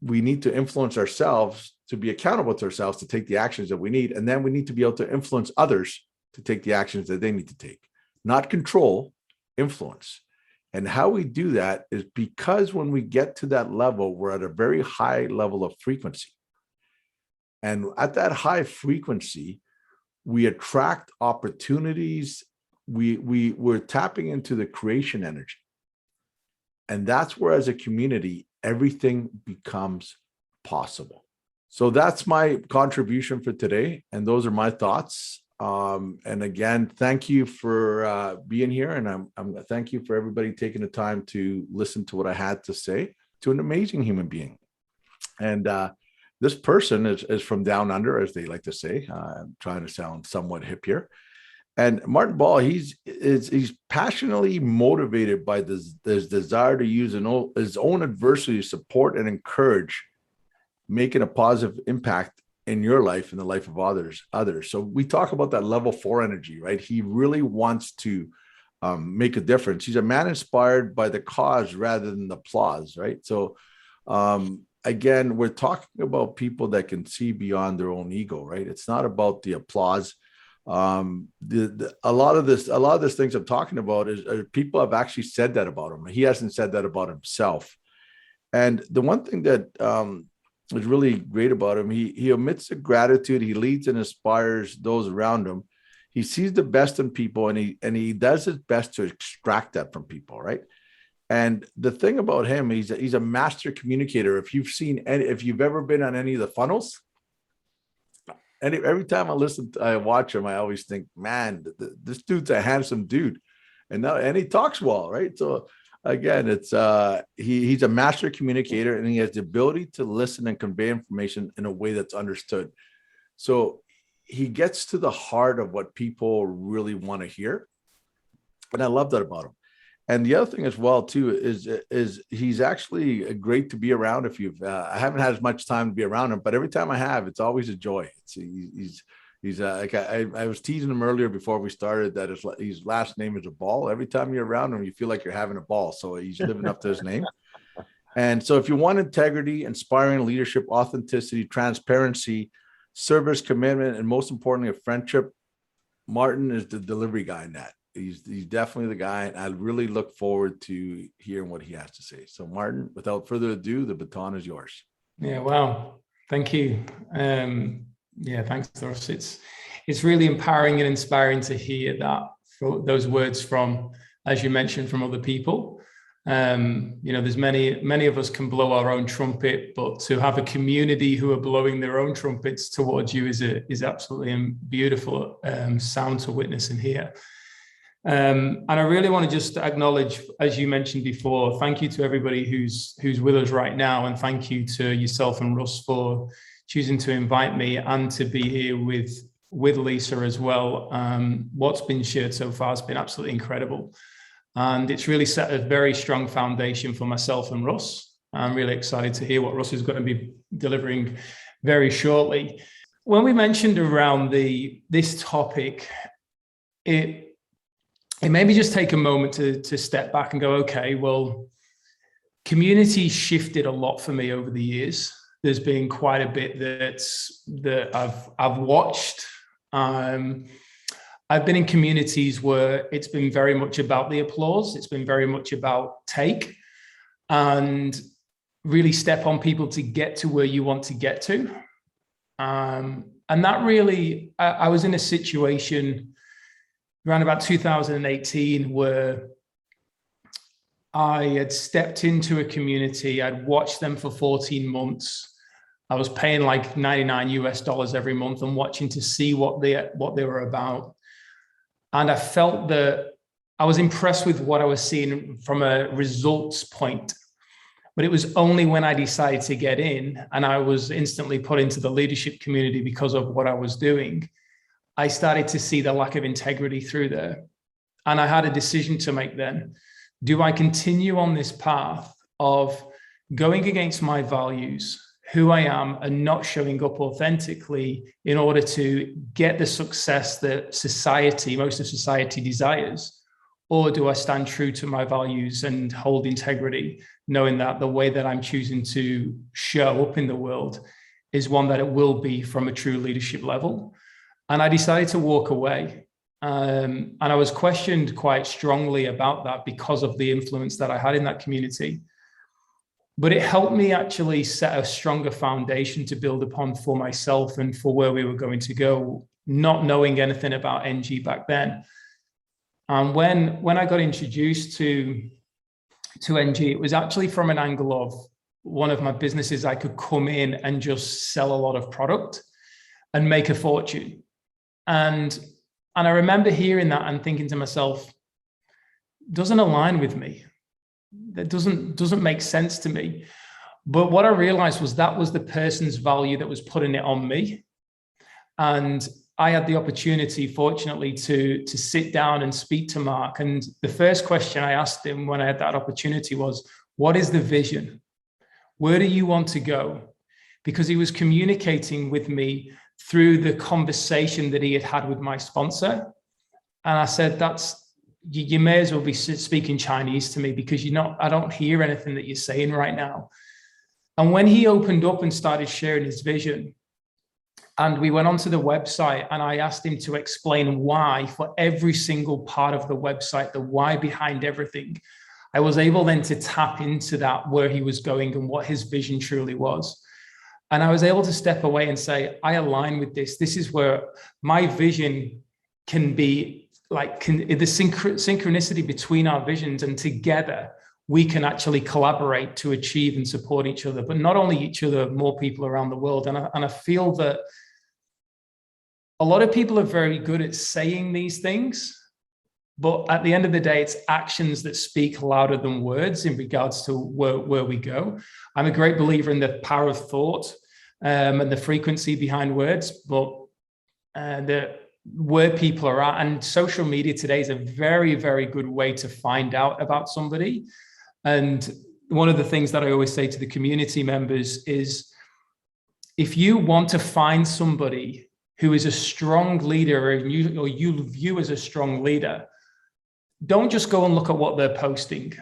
We need to influence ourselves to be accountable to ourselves, to take the actions that we need. And then we need to be able to influence others to take the actions that they need to take, not control, influence. And how we do that is because when we get to that level, we're at a very high level of frequency. And at that high frequency, we attract opportunities. We're tapping into the creation energy. And that's where, as a community, everything becomes possible. So that's my contribution for today. And those are my thoughts. And again, thank you for being here. And I'm thank you for everybody taking the time to listen to what I had to say to an amazing human being. And this person is from down under, as they like to say. I'm trying to sound somewhat hip here. And Martin Ball, he's passionately motivated by this desire to use his own adversity to support and encourage, making a positive impact in your life and the life of others. So we talk about that level 4 energy, right? He really wants to make a difference. He's a man inspired by the cause rather than the applause, right? So again, we're talking about people that can see beyond their own ego, right? It's not about the applause. A lot of this things I'm talking about is people have actually said that about him. He hasn't said that about himself. And the one thing that is really great about him, he omits the gratitude. He leads and inspires those around him. He sees the best in people, and he does his best to extract that from people, right? And the thing about him, he's a master communicator. If you've ever been on any of the funnels, and every time I watch him, I always think, man, this dude's a handsome dude, and he talks well, right? So again, it's he's a master communicator, and he has the ability to listen and convey information in a way that's understood. So he gets to the heart of what people really want to hear, and I love that about him. And the other thing as well too is he's actually great to be around. If I haven't had as much time to be around him, but every time I have, it's always a joy. He's like I was teasing him earlier before we started that his last name is a ball. Every time you're around him, you feel like you're having a ball. So he's living up to his name. And so if you want integrity, inspiring leadership, authenticity, transparency, service, commitment, and most importantly, a friendship, Martin is the delivery guy in that. He's definitely the guy, and I really look forward to hearing what he has to say. So Martin, without further ado, the baton is yours. Yeah, wow. Thank you. Yeah, thanks, Russ. It's really empowering and inspiring to hear those words from, as you mentioned, from other people. There's many of us can blow our own trumpet, but to have a community who are blowing their own trumpets towards you is absolutely a beautiful sound to witness and hear. And I really want to just acknowledge, as you mentioned before, thank you to everybody who's with us right now, and thank you to yourself and Russ for choosing to invite me and to be here with Lisa as well. What's been shared so far has been absolutely incredible, and it's really set a very strong foundation for myself and Russ. I'm really excited to hear what Russ is going to be delivering very shortly. When we mentioned around this topic, it made me just take a moment to step back and go, okay, well, community shifted a lot for me over the years. There's been quite a bit that I've watched. I've been in communities where it's been very much about the applause. It's been very much about take and really step on people to get to where you want to get to. And that really, I was in a situation around about 2018 where I had stepped into a community. I'd watched them for 14 months. I was paying like $99 every month and watching to see what they were about. And I felt that I was impressed with what I was seeing from a results point. But it was only when I decided to get in and I was instantly put into the leadership community because of what I was doing, I started to see the lack of integrity through there. And I had a decision to make then. Do I continue on this path of going against my values, who I am, and not showing up authentically in order to get the success that most of society desires? Or do I stand true to my values and hold integrity, knowing that the way that I'm choosing to show up in the world is one that it will be from a true leadership level? And I decided to walk away. And I was questioned quite strongly about that because of the influence that I had in that community. But it helped me actually set a stronger foundation to build upon for myself and for where we were going to go, not knowing anything about NG back then. And when I got introduced to NG, it was actually from an angle of one of my businesses. I could come in and just sell a lot of product and make a fortune. And I remember hearing that and thinking to myself, doesn't align with me. That doesn't make sense to me. But what I realized was that was the person's value that was putting it on me. And I had the opportunity, fortunately, to sit down and speak to Mark. And the first question I asked him when I had that opportunity was, what is the vision? Where do you want to go? Because he was communicating with me through the conversation that he had had with my sponsor. And I said, you may as well be speaking Chinese to me because I don't hear anything that you're saying right now. And when he opened up and started sharing his vision, and we went onto the website and I asked him to explain why for every single part of the website, the why behind everything, I was able then to tap into that, where he was going and what his vision truly was. And I was able to step away and say, I align with this. This is where my vision can be like the synchronicity between our visions, and together we can actually collaborate to achieve and support each other, but not only each other, more people around the world. And I feel that a lot of people are very good at saying these things, but at the end of the day, it's actions that speak louder than words in regards to where we go. I'm a great believer in the power of thought and the frequency behind words, but where people are at, and social media today is a very, very good way to find out about somebody. And one of the things that I always say to the community members is, if you want to find somebody who is a strong leader, or you view as a strong leader, don't just go and look at what they're posting.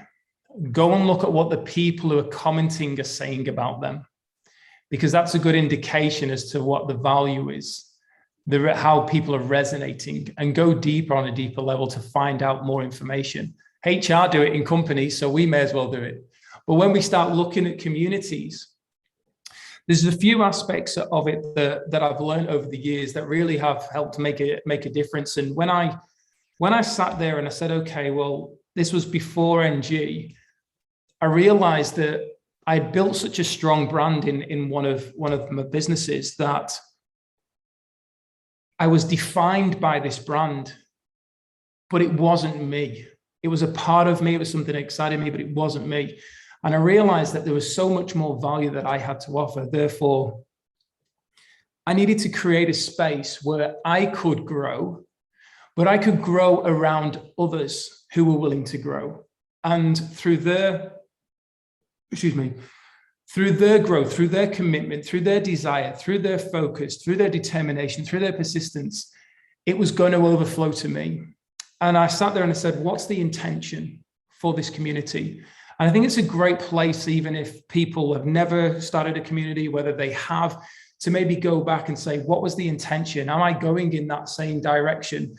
Go and look at what the people who are commenting are saying about them, because that's a good indication as to what the value is, how people are resonating, and go deeper on a deeper level to find out more information. HR do it in companies, so we may as well do it. But when we start looking at communities, there's a few aspects of it that I've learned over the years that really have helped make a difference. And when I sat there and I said, okay, well, this was before NG, I realized that I built such a strong brand in one of my businesses that I was defined by this brand, but it wasn't me. It was a part of me. It was something that excited me, but it wasn't me. And I realized that there was so much more value that I had to offer. Therefore, I needed to create a space where I could grow, but I could grow around others who were willing to grow. And through their growth, through their commitment, through their desire, through their focus, through their determination, through their persistence, it was going to overflow to me. And I sat there and I said, what's the intention for this community? And I think it's a great place, even if people have never started a community, whether they have, to maybe go back and say, what was the intention? Am I going in that same direction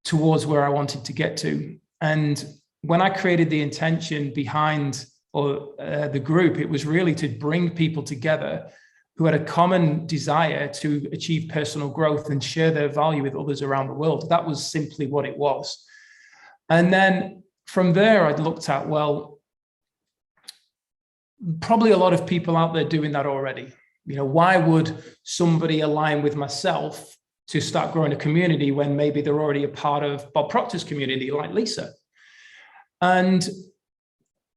towards where I wanted to get to? And when I created the intention behind the group, it was really to bring people together who had a common desire to achieve personal growth and share their value with others around the world. That was simply what it was. And then from there, I'd looked at, well, probably a lot of people out there doing that already. You know, why would somebody align with myself to start growing a community when maybe they're already a part of Bob Proctor's community, like Lisa? And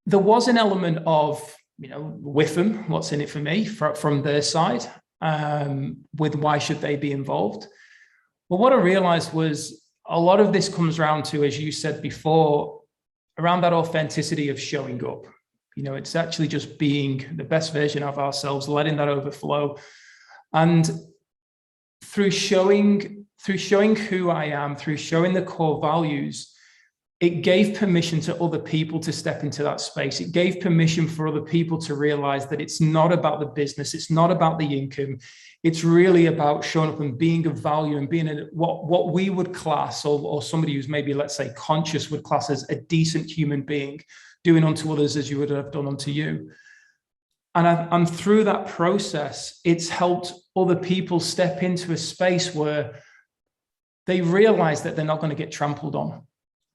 there was an element of, you know, with them, what's in it for me from their side, with why should they be involved? But what I realized was a lot of this comes around to, as you said before, around that authenticity of showing up. You know, it's actually just being the best version of ourselves, letting that overflow. And through showing who I am, through showing the core values, it gave permission to other people to step into that space. It gave permission for other people to realize that it's not about the business. It's not about the income. It's really about showing up and being of value and being what we would class, or somebody who's maybe, let's say, conscious would class as a decent human being, doing unto others as you would have done unto you. And through that process, it's helped other people step into a space where they realize that they're not going to get trampled on,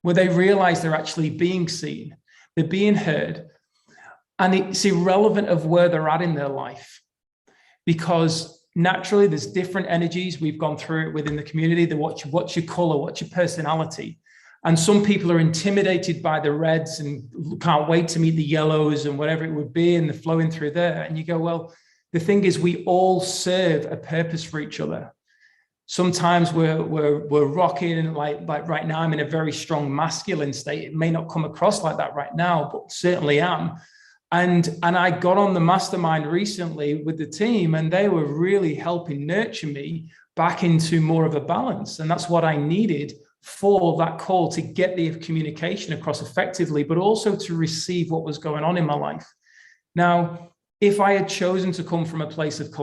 where they realize they're actually being seen, they're being heard, and it's irrelevant of where they're at in their life, because naturally there's different energies. We've gone through it within the community. What's your color, what's your personality? And some people are intimidated by the reds and can't wait to meet the yellows and whatever it would be, and they're flowing through there. And you go, well, the thing is, we all serve a purpose for each other. Sometimes we're rocking, and like right now, I'm in a very strong masculine state. It may not come across like that right now, but certainly am. And I got on the mastermind recently with the team, and they were really helping nurture me back into more of a balance. And that's what I needed for that call, to get the communication across effectively, but also to receive what was going on in my life. Now, if I had chosen to come from a place of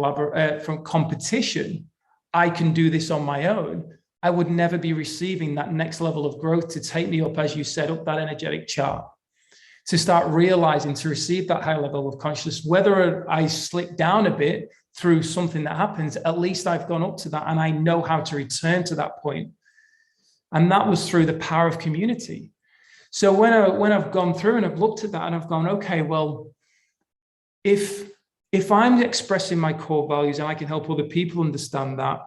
from competition, I can do this on my own, I would never be receiving that next level of growth to take me up, as you said, up that energetic chart, to start realizing, to receive that high level of consciousness. Whether I slip down a bit through something that happens, at least I've gone up to that and I know how to return to that point. And that was through the power of community. So when I've gone through and I've looked at that and I've gone, okay, well, if I'm expressing my core values and I can help other people understand that,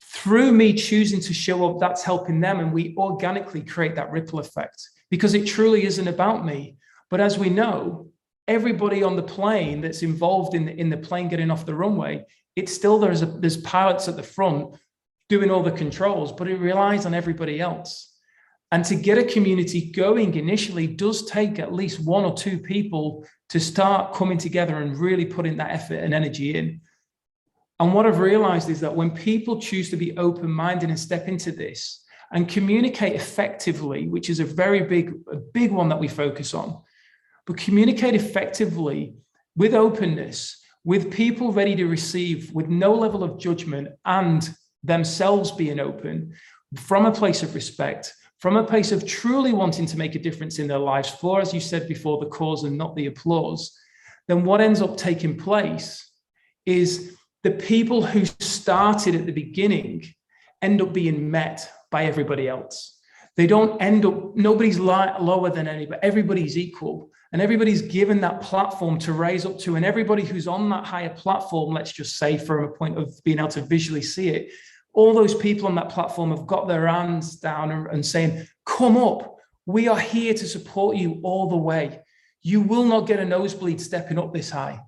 through me choosing to show up, that's helping them, and we organically create that ripple effect, because it truly isn't about me. But as we know, everybody on the plane that's involved in the plane getting off the runway, it's still, there's pilots at the front doing all the controls, but it relies on everybody else. And to get a community going initially does take at least one or two people to start coming together and really putting that effort and energy in. And what I've realized is that when people choose to be open-minded and step into this and communicate effectively, which is a very big one that we focus on, but communicate effectively with openness, with people ready to receive, with no level of judgment, and themselves being open from a place of respect, from a place of truly wanting to make a difference in their lives for, as you said before, the cause and not the applause, then what ends up taking place is the people who started at the beginning end up being met by everybody else. They don't end up, nobody's lower than anybody, everybody's equal, and everybody's given that platform to raise up to, and everybody who's on that higher platform, let's just say from a point of being able to visually see it, all those people on that platform have got their hands down and saying, come up, we are here to support you all the way. You will not get a nosebleed stepping up this high.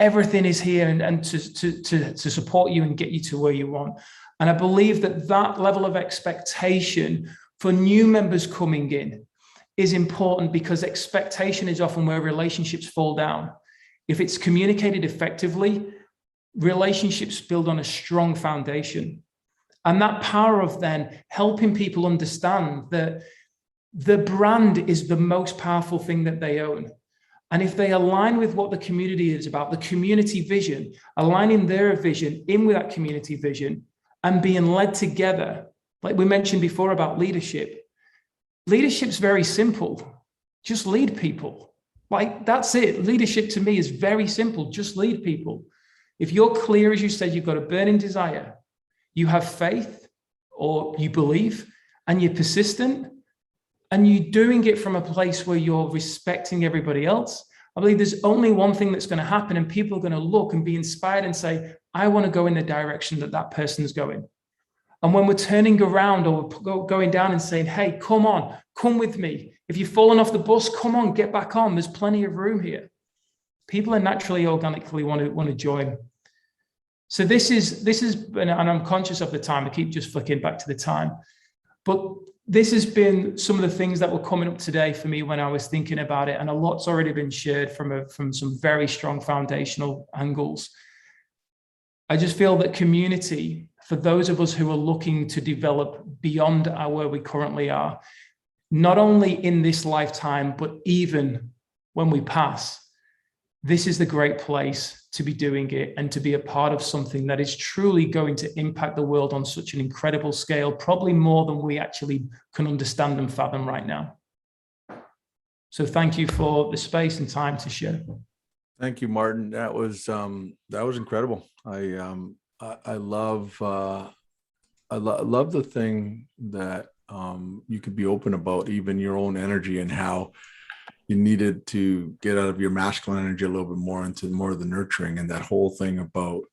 Everything is here and to support you and get you to where you want. And I believe that that level of expectation for new members coming in is important, because expectation is often where relationships fall down. If it's communicated effectively, relationships build on a strong foundation. And that power of then helping people understand that the brand is the most powerful thing that they own. And if they align with what the community is about, the community vision, aligning their vision in with that community vision and being led together, like we mentioned before about leadership, leadership's very simple. Just lead people. Like, that's it. Leadership to me is very simple. Just lead people. If you're clear, as you said, you've got a burning desire, you have faith or you believe, and you're persistent, and you're doing it from a place where you're respecting everybody else, I believe there's only one thing that's going to happen, and people are going to look and be inspired and say, I want to go in the direction that that person's going. And when we're turning around or we're going down and saying, hey, come on, come with me. If you've fallen off the bus, come on, get back on. There's plenty of room here. People are naturally, organically want to join. So this is, and I'm conscious of the time. I keep just flicking back to the time. But this has been some of the things that were coming up today for me when I was thinking about it. And a lot's already been shared from some very strong foundational angles. I just feel that community, for those of us who are looking to develop beyond where we currently are, not only in this lifetime, but even when we pass, this is the great place to be doing it and to be a part of something that is truly going to impact the world on such an incredible scale, probably more than we actually can understand and fathom right now. So thank you for the space and time to share. Thank you, Martin. That was incredible. I love the thing that you could be open about, even your own energy and how you needed to get out of your masculine energy a little bit more into more of the nurturing, and that whole thing about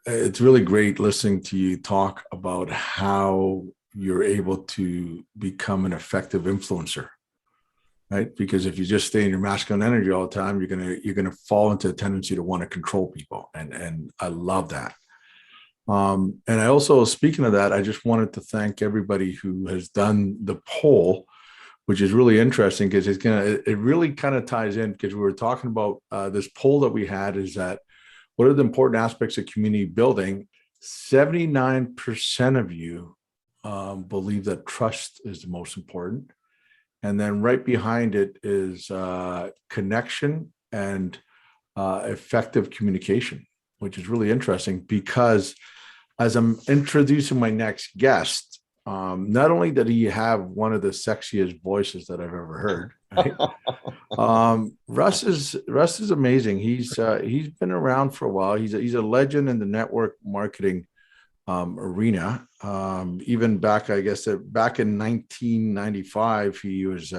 it's really great listening to you talk about how you're able to become an effective influencer, right? Because if you just stay in your masculine energy all the time, you're gonna fall into a tendency to want to control people, and I love that. And I also, speaking of that, I just wanted to thank everybody who has done the poll, which is really interesting because it really kind of ties in, because we were talking about this poll that we had, is that what are the important aspects of community building? 79% of you believe that trust is the most important. And then right behind it is connection and effective communication, which is really interesting, because as I'm introducing my next guest, not only did he have one of the sexiest voices that I've ever heard, right? Russ is amazing. He's been around for a while. He's a legend in the network marketing arena. Even back, I guess, back in 1995, he was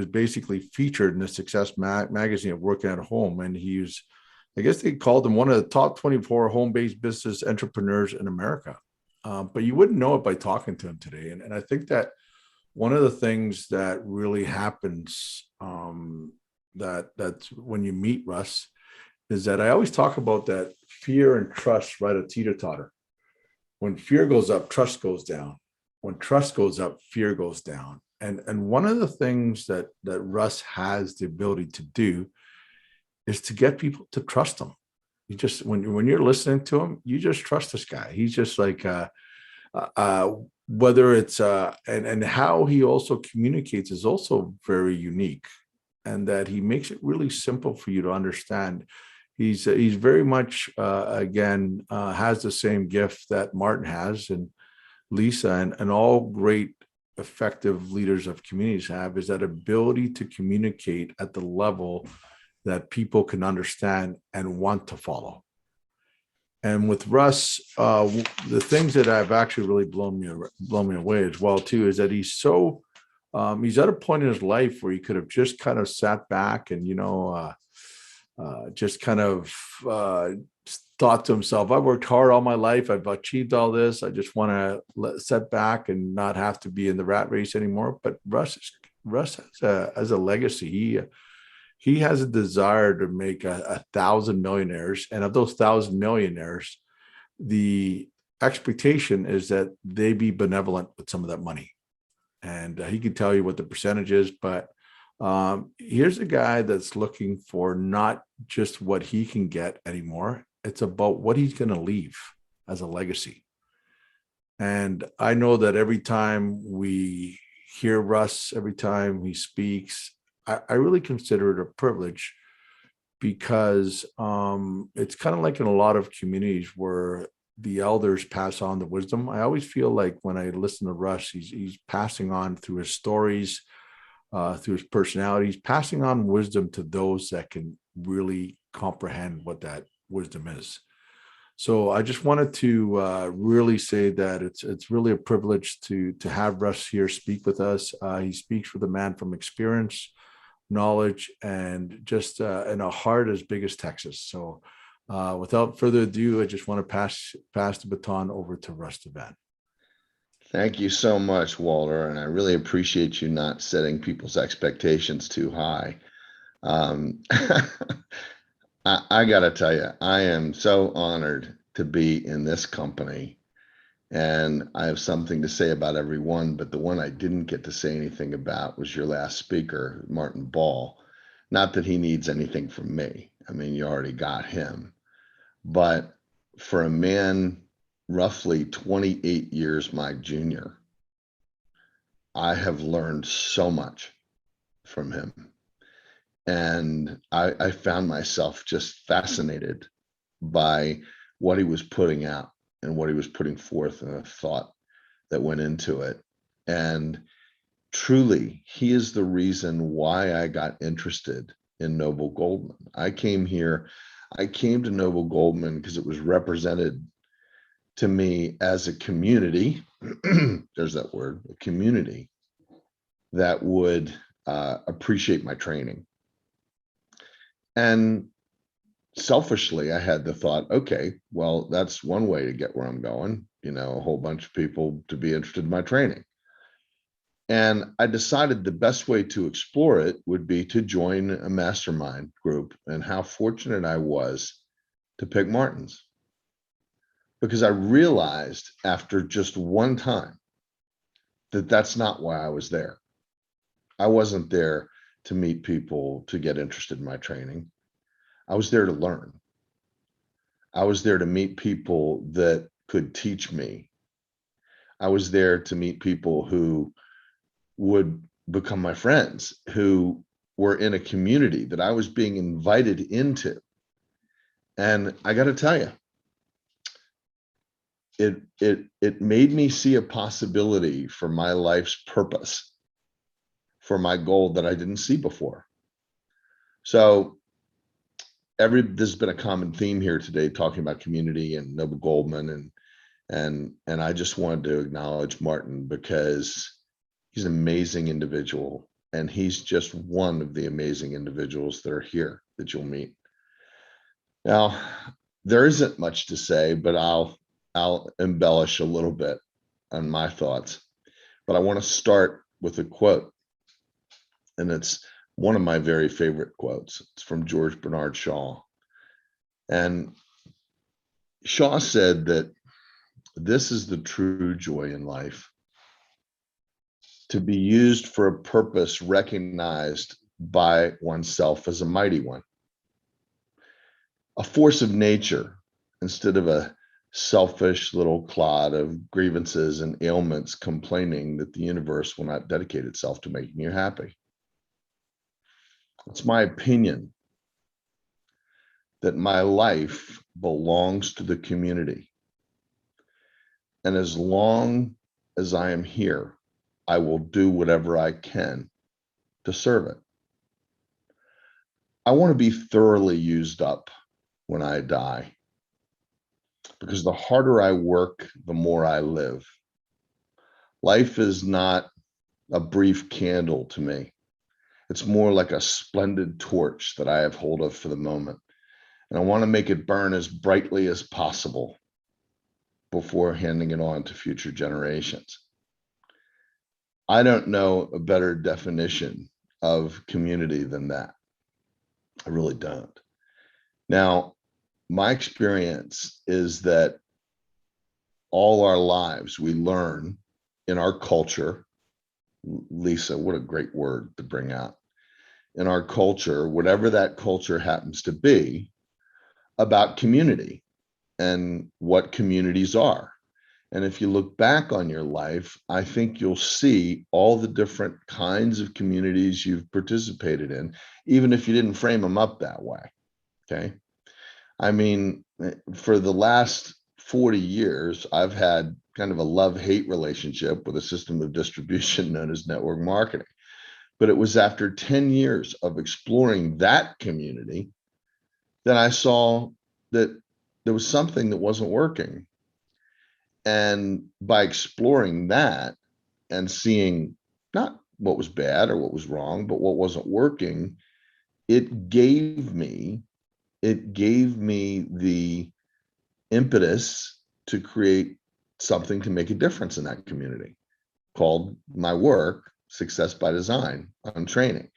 basically featured in the Success magazine of Working at Home, and he was, I guess they called him one of the top 24 home-based business entrepreneurs in America. But you wouldn't know it by talking to him today. And I think that one of the things that really happens that's when you meet Russ is that I always talk about that fear and trust right at teeter-totter. When fear goes up, trust goes down. When trust goes up, fear goes down. And one of the things that Russ has the ability to do is to get people to trust him. You just, when you're listening to him, you just trust this guy. He's just like, whether it's, and how he also communicates is also very unique, and that he makes it really simple for you to understand. He's very much, again, has the same gift that Martin has, and Lisa, and all great effective leaders of communities have, is that ability to communicate at the level that people can understand and want to follow. And with Russ, the things that have actually really blown me away as well too, is that he's at a point in his life where he could have just kind of sat back and, just kind of thought to himself, I worked hard all my life, I've achieved all this, I just want to sit back and not have to be in the rat race anymore. But Russ has a legacy. He has a desire to make 1,000 millionaires. And of those 1,000 millionaires, the expectation is that they be benevolent with some of that money. And he can tell you what the percentage is, but here's a guy that's looking for not just what he can get anymore. It's about what he's going to leave as a legacy. And I know that every time we hear Russ, every time he speaks, I really consider it a privilege, because it's kind of like in a lot of communities where the elders pass on the wisdom. I always feel like when I listen to Russ, he's passing on through his stories, through his personalities, passing on wisdom to those that can really comprehend what that wisdom is. So I just wanted to really say that it's really a privilege to have Russ here speak with us. He speaks with a man from experience, knowledge, and just in a heart as big as Texas. So without further ado, I just want to pass the baton over to Russ Devan. Thank you so much, Walter, and I really appreciate you not setting people's expectations too high. I got to tell you, I am so honored to be in this company, and I have something to say about everyone, but the one I didn't get to say anything about was your last speaker, Martin Ball. Not that he needs anything from me. I mean, you already got him. But for a man roughly 28 years my junior, I have learned so much from him. And I found myself just fascinated by what he was putting out and what he was putting forth, and the thought that went into it. And truly, he is the reason why I got interested in Noble Goldman. I came to Noble Goldman because it was represented to me as a community, there's that word, a community that would appreciate my training. And selfishly, I had the thought, okay, well, that's one way to get where I'm going, a whole bunch of people to be interested in my training. And I decided the best way to explore it would be to join a mastermind group, and how fortunate I was to pick Martin's. Because I realized after just one time that that's not why I was there. I wasn't there to meet people to get interested in my training. I was there to learn. I was there to meet people that could teach me. I was there to meet people who would become my friends, who were in a community that I was being invited into. And I got to tell you, it made me see a possibility for my life's purpose, for my goal that I didn't see before. So there's been a common theme here today talking about community and Noble Goldman, and I just wanted to acknowledge Martin, because he's an amazing individual, and he's just one of the amazing individuals that are here that you'll meet. Now, there isn't much to say, but I'll embellish a little bit on my thoughts. But I want to start with a quote, and it's one of my very favorite quotes. It's from George Bernard Shaw. And Shaw said that this is the true joy in life: to be used for a purpose recognized by oneself as a mighty one, a force of nature, instead of a selfish little clod of grievances and ailments complaining that the universe will not dedicate itself to making you happy. It's my opinion that my life belongs to the community. And as long as I am here, I will do whatever I can to serve it. I want to be thoroughly used up when I die, because the harder I work, the more I live. Life is not a brief candle to me. It's more like a splendid torch that I have hold of for the moment. And I want to make it burn as brightly as possible before handing it on to future generations. I don't know a better definition of community than that. I really don't. Now, my experience is that all our lives we learn in our culture. Lisa, what a great word to bring out. In our culture, whatever that culture happens to be, about community and what communities are. And if you look back on your life, I think you'll see all the different kinds of communities you've participated in, even if you didn't frame them up that way. Okay. I mean, for the last 40 years, I've had kind of a love-hate relationship with a system of distribution known as network marketing. But it was after 10 years of exploring that community that I saw that there was something that wasn't working. And by exploring that and seeing not what was bad or what was wrong, but what wasn't working, it gave me the impetus to create something to make a difference in that community, called my work, Success by Design, on training.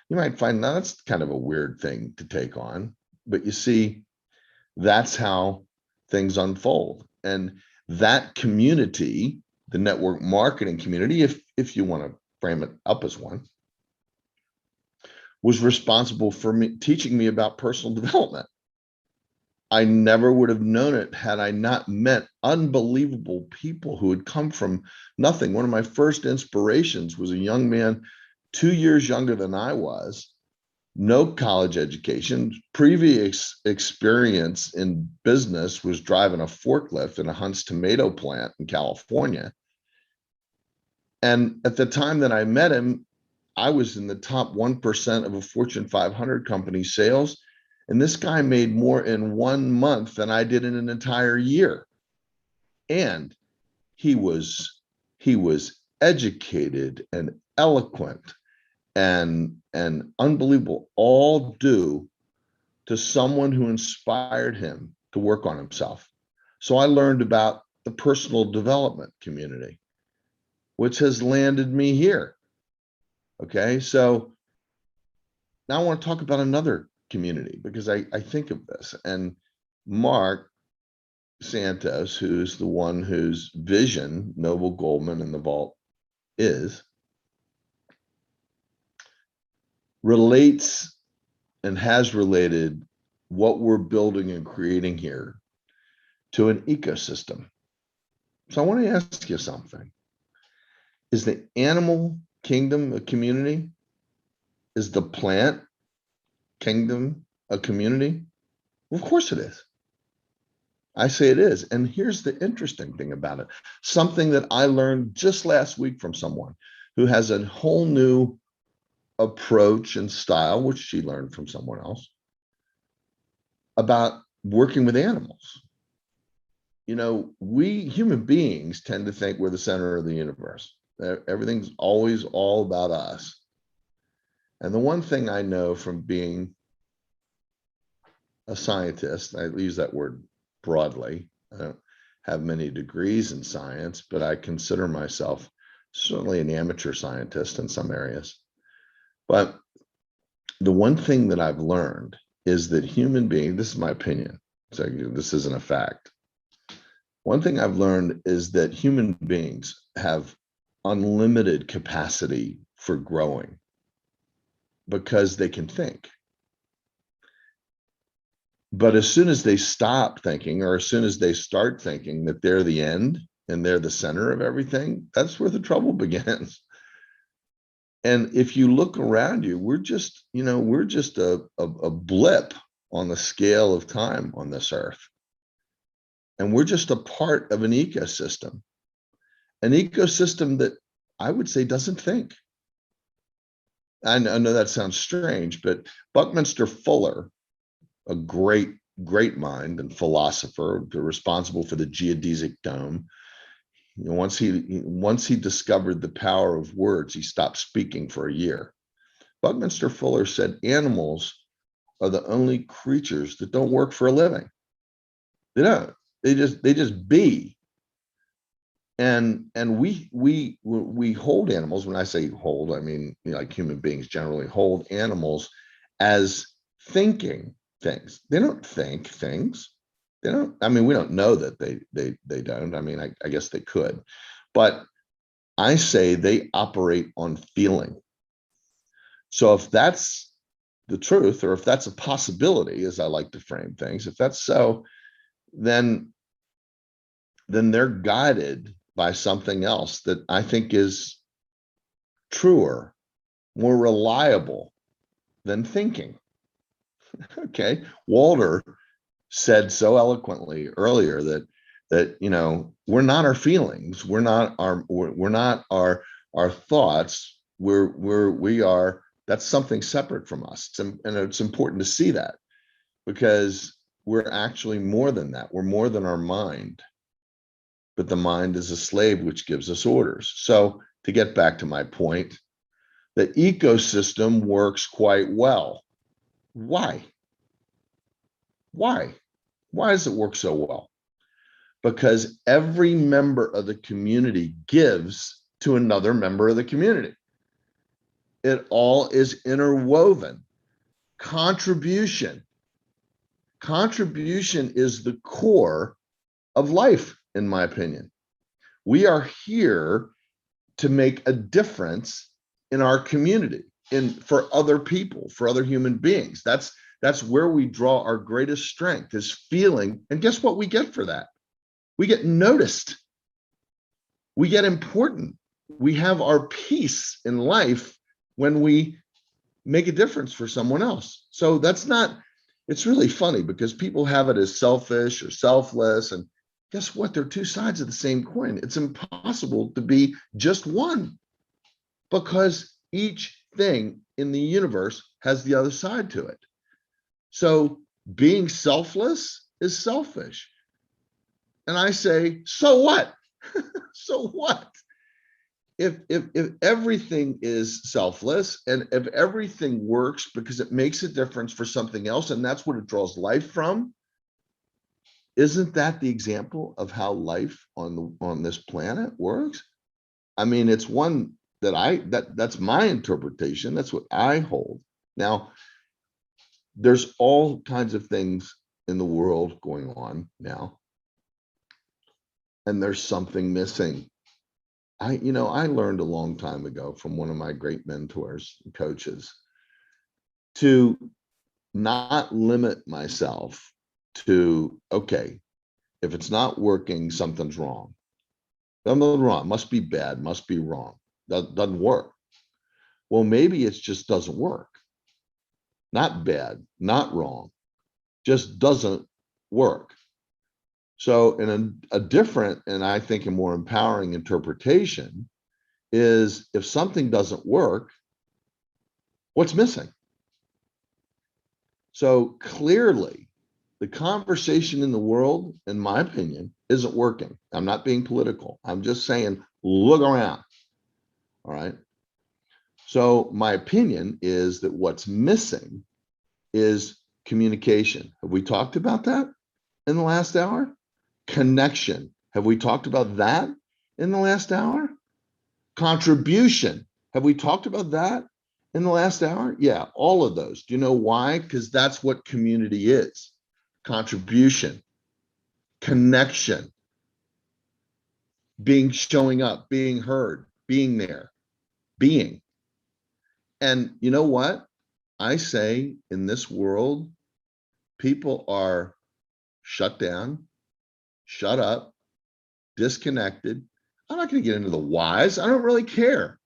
You might find that's kind of a weird thing to take on, but you see, that's how things unfold. And that community, the network marketing community, if you want to frame it up as one, was responsible for me teaching me about personal development. I never would have known it had I not met unbelievable people who had come from nothing. One of my first inspirations was a young man 2 years younger than I was, no college education, previous experience in business was driving a forklift in a Hunt's tomato plant in California. And at the time that I met him, I was in the top 1% of a Fortune 500 company sales. And this guy made more in 1 month than I did in an entire year. And he was educated and eloquent and unbelievable, all due to someone who inspired him to work on himself. So I learned about the personal development community, which has landed me here. Okay, so now I want to talk about another community, because I think of this, and Mark Santos, who's the one whose vision Noble Goldman and the Vault is, relates and has related what we're building and creating here to an ecosystem. So I want to ask you something. Is the animal kingdom a community? Is the plant kingdom a community? Well, of course it is. I say it is. And here's the interesting thing about it. Something that I learned just last week from someone who has a whole new approach and style, which she learned from someone else, about working with animals. You know, we human beings tend to think we're the center of the universe. Everything's always all about us. And the one thing I know from being a scientist, I use that word broadly, I don't have many degrees in science, but I consider myself certainly an amateur scientist in some areas. But the one thing that I've learned is that human beings, this is my opinion, so this isn't a fact. One thing I've learned is that human beings have unlimited capacity for growing because they can think. But as soon as they stop thinking, or as soon as they start thinking that they're the end and they're the center of everything, that's where the trouble begins. And if you look around you, we're just a blip on the scale of time on this earth. And we're just a part of an ecosystem that I would say doesn't think. I know that sounds strange, but Buckminster Fuller, a great mind and philosopher, responsible for the geodesic dome. Once he discovered the power of words, he stopped speaking for a year. Buckminster Fuller said animals are the only creatures that don't work for a living. They don't. They just be. And we hold animals. When I say hold, I mean, like human beings generally hold animals as thinking things. They don't think things. They don't. I mean, we don't know that they don't. I mean, I guess they could, but I say they operate on feeling. So if that's the truth, or if that's a possibility, as I like to frame things, if that's so, then then they're guided by something else that I think is truer, more reliable than thinking. Okay. Walter said so eloquently earlier that we're not our feelings, we're not our thoughts, we are, that's something separate from us. And it's important to see that, because we're actually more than that. We're more than our mind, but the mind is a slave which gives us orders. So to get back to my point, the ecosystem works quite well. Why? Why does it work so well? Because every member of the community gives to another member of the community. It all is interwoven. Contribution is the core of life, in my opinion. We are here to make a difference in our community, for other people, for other human beings. That's where we draw our greatest strength, is feeling. And guess what we get for that? We get noticed. We get important. We have our peace in life when we make a difference for someone else. So it's really funny, because people have it as selfish or selfless. And guess what? They're two sides of the same coin. It's impossible to be just one, because each thing in the universe has the other side to it. So being selfless is selfish. And I say, so what? So what? If everything is selfless, and if everything works because it makes a difference for something else, and that's what it draws life from, isn't that the example of how life on this planet works? I mean, it's one that that's my interpretation. That's what I hold. Now, there's all kinds of things in the world going on now, and there's something missing. I learned a long time ago from one of my great mentors and coaches to not limit myself to, okay, if it's not working, something's wrong. Something's wrong, must be bad, must be wrong. That doesn't work. Well, maybe it just doesn't work. Not bad, not wrong, just doesn't work. So in a different, and I think a more empowering interpretation is, if something doesn't work, what's missing? So clearly, the conversation in the world, in my opinion, isn't working. I'm not being political. I'm just saying, look around. All right. So my opinion is that what's missing is communication. Have we talked about that in the last hour? Connection. Have we talked about that in the last hour? Contribution. Have we talked about that in the last hour? Yeah, all of those. Do you know why? Because that's what community is. Contribution, connection, showing up, being heard, being there, being. And you know what? I say, in this world, people are shut down, shut up, disconnected. I'm not going to get into the whys. I don't really care.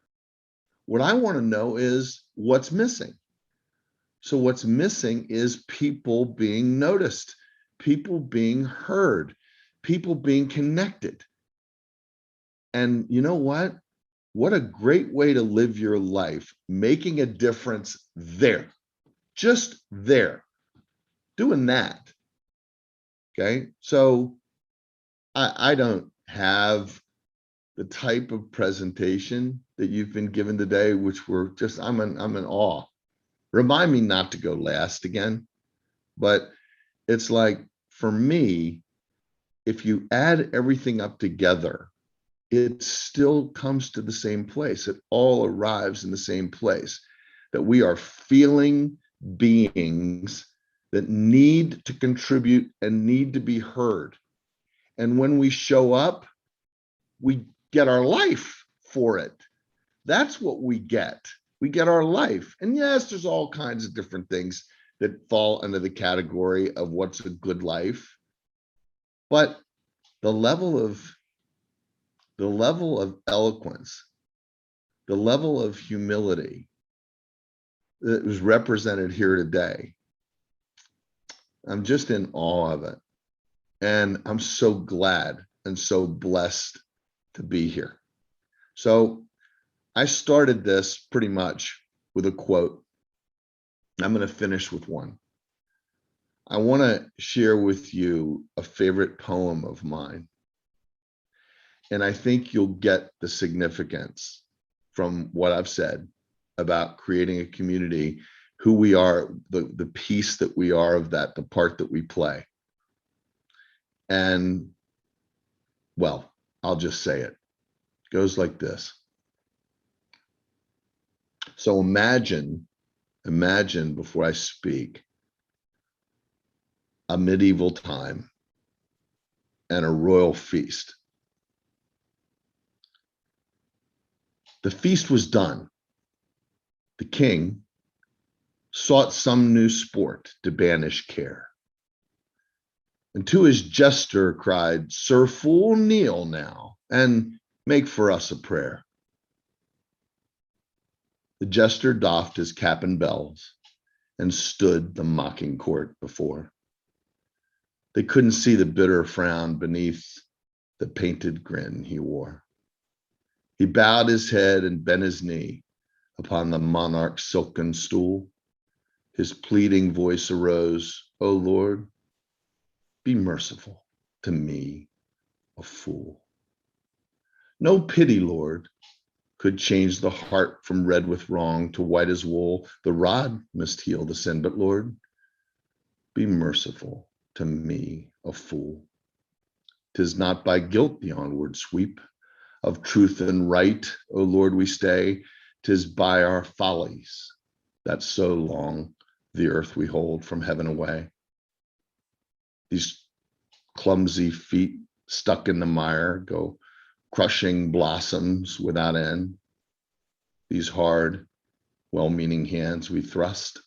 What I want to know is what's missing. So what's missing is people being noticed, people being heard, people being connected. And you know what? What a great way to live your life, making a difference there, just there, doing that. Okay. So I don't have the type of presentation that you've been given today, which were just, I'm in awe. Remind me not to go last again, but it's like, for me, if you add everything up together, it still comes to the same place. It all arrives in the same place, that we are feeling beings that need to contribute and need to be heard. And when we show up, we get our life for it. That's what we get. We get our life. And yes, there's all kinds of different things that fall under the category of what's a good life. But the level of eloquence, the level of humility that was represented here today, I'm just in awe of it. And I'm so glad and so blessed to be here. So I started this pretty much with a quote. I'm going to finish with one. I want to share with you a favorite poem of mine. And I think you'll get the significance from what I've said about creating a community, who we are, the piece that we are of that, the part that we play. And well, I'll just say it. It goes like this. So imagine before I speak, a medieval time and a royal feast. The feast was done. The king sought some new sport to banish care. And to his jester cried, "Sir Fool, kneel now and make for us a prayer." The jester doffed his cap and bells and stood the mocking court before. They couldn't see the bitter frown beneath the painted grin he wore. He bowed his head and bent his knee upon the monarch's silken stool. His pleading voice arose, "O Lord, be merciful to me, a fool." No pity, Lord, could change the heart from red with wrong to white as wool. The rod must heal the sin, but Lord, be merciful to me, a fool. 'Tis not by guilt the onward sweep of truth and right, O Lord, we stay. 'Tis by our follies that so long the earth we hold from heaven away. These clumsy feet stuck in the mire go crushing blossoms without end. These hard, well-meaning hands we thrust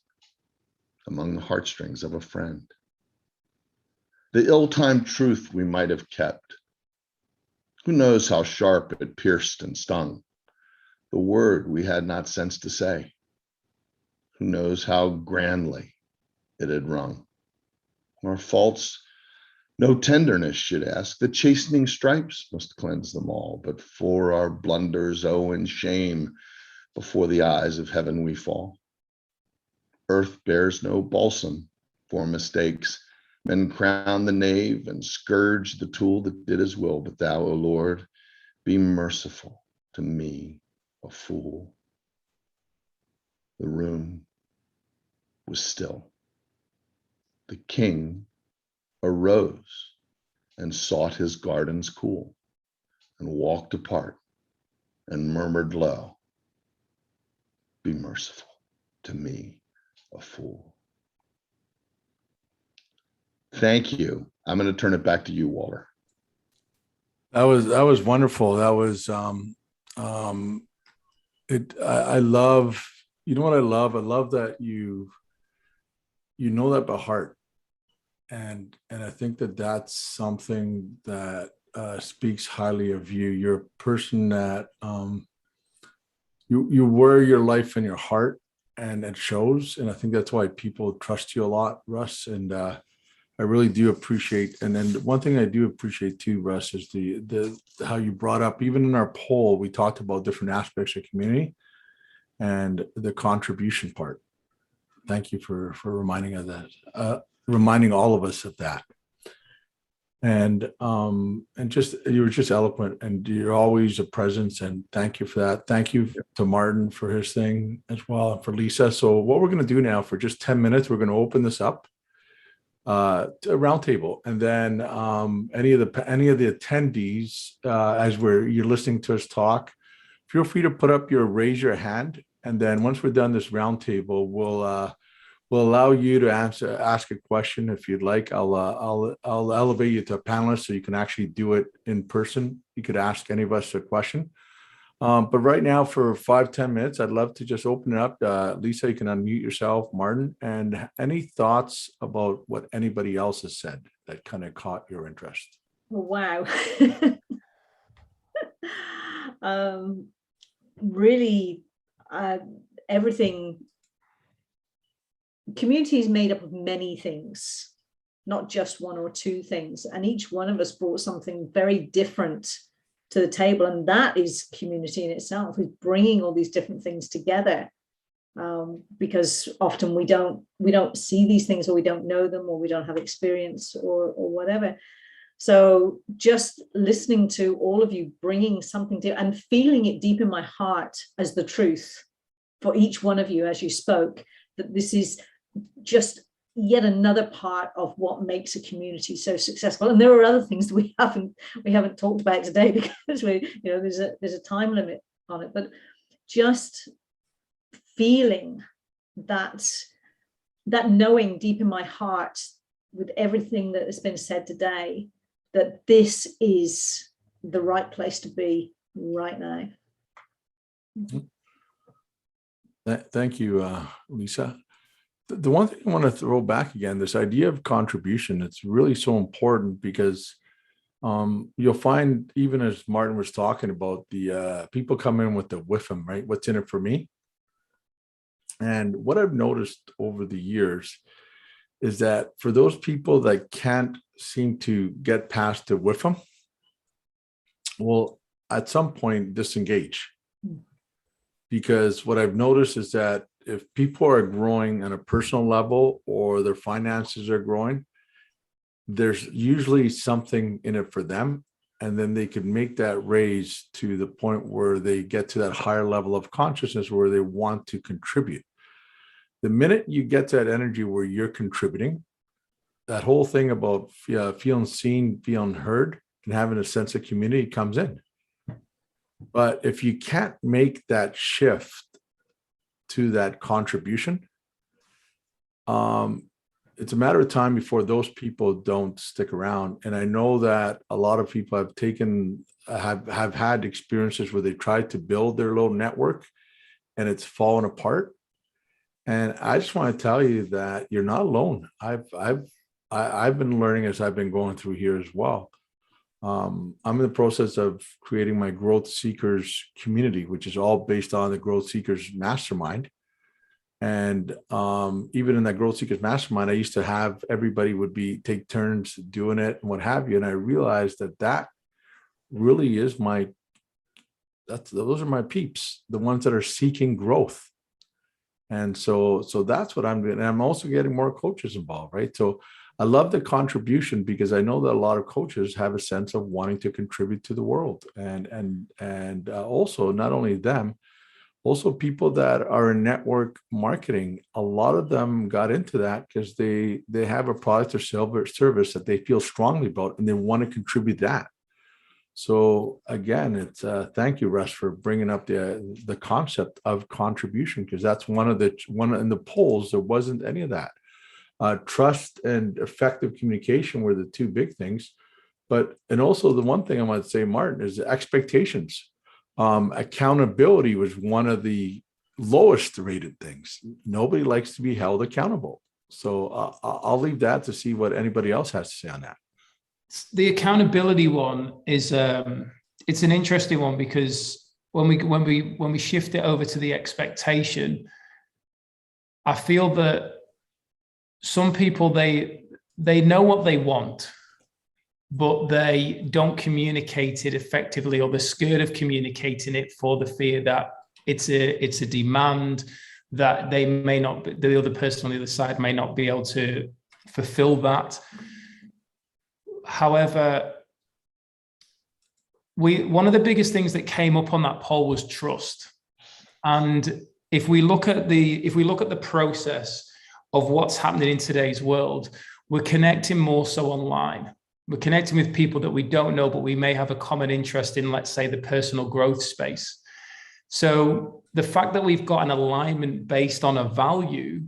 among the heartstrings of a friend. The ill-timed truth we might have kept, who knows how sharp it pierced and stung? The word we had not sense to say, who knows how grandly it had rung? Our faults no tenderness should ask, the chastening stripes must cleanse them all. But for our blunders, oh, in shame, before the eyes of heaven we fall. Earth bears no balsam for mistakes. Men crown the knave and scourge the tool that did his will. But thou, O Lord, be merciful to me, a fool. The room was still. The king arose and sought his gardens cool and walked apart and murmured low, "Be merciful to me, a fool." Thank you. I'm going to turn it back to you, Walter. That was wonderful. That was I love, you know what I love? I love that you know that by heart. And I think that that's something that speaks highly of you. You're a person that you wear your life in your heart, and it shows. And I think that's why people trust you a lot, Russ. And I really do appreciate. And then one thing I do appreciate too, Russ, is the how you brought up, even in our poll, we talked about different aspects of community and the contribution part. Thank you for reminding of that. Reminding all of us of that. And just, you were just eloquent, and you're always a presence, and thank you for that. Thank you to Martin for his thing as well, and for Lisa. So what we're going to do now, for just 10 minutes, we're going to open this up to a roundtable, and then any of the attendees, as you're listening to us talk, feel free to raise your hand, and then once we're done this roundtable, we'll allow you to ask a question if you'd like. I'll elevate you to a panelist so you can actually do it in person. You could ask any of us a question. But right now, for 5-10 minutes, I'd love to just open it up. Lisa, you can unmute yourself. Martin, and any thoughts about what anybody else has said that kind of caught your interest? Wow. Really, everything. Community is made up of many things, not just one or two things. And each one of us brought something very different to the table. And that is community in itself, is bringing all these different things together. Because often we don't see these things, or we don't know them, or we don't have experience, or whatever. So just listening to all of you bringing something to, and feeling it deep in my heart as the truth for each one of you as you spoke, that this is just yet another part of what makes a community so successful. And there are other things that we haven't talked about today, because there's a time limit on it, but just feeling that knowing deep in my heart, with everything that has been said today, that this is the right place to be right now. Thank you, Lisa. The one thing I want to throw back again, this idea of contribution, it's really so important, because you'll find, even as Martin was talking about, the people come in with the whiffum, right? What's in it for me? And what I've noticed over the years is that for those people that can't seem to get past the whiffum, well, at some point disengage. Because what I've noticed is that if people are growing on a personal level, or their finances are growing, there's usually something in it for them. And then they can make that raise to the point where they get to that higher level of consciousness where they want to contribute. The minute you get to that energy where you're contributing, that whole thing about feeling seen, feeling heard, and having a sense of community comes in. But if you can't make that shift to that contribution, it's a matter of time before those people don't stick around. And I know that a lot of people have had experiences where they tried to build their little network and it's fallen apart. And I just want to tell you that you're not alone. I've been learning as I've been going through here as well. I'm in the process of creating my Growth Seekers community, which is all based on the Growth Seekers Mastermind. And even in that Growth Seekers Mastermind, I used to have everybody would take turns doing it and what have you. And I realized that really is those are my peeps, the ones that are seeking growth. And so that's what I'm doing. And I'm also getting more coaches involved, right? So I love the contribution, because I know that a lot of coaches have a sense of wanting to contribute to the world, and also not only them, also people that are in network marketing. A lot of them got into that because they have a product or service that they feel strongly about, and they want to contribute that. So again, it's thank you, Russ, for bringing up the concept of contribution, because that's one in the polls. There wasn't any of that. Trust and effective communication were the two big things. And also the one thing I want to say, Martin, is expectations. Accountability was one of the lowest rated things. Nobody likes to be held accountable. So I'll leave that to see what anybody else has to say on that. The accountability one is it's an interesting one, because when we shift it over to the expectation, I feel that some people, they know what they want, but they don't communicate it effectively, or they're scared of communicating it for the fear that it's a demand that they may not, the other person on the other side may not be able to fulfill that. However, one of the biggest things that came up on that poll was trust. And if we look at the process of what's happening in today's world, we're connecting more so online. We're connecting with people that we don't know, but we may have a common interest in, let's say, the personal growth space. So the fact that we've got an alignment based on a value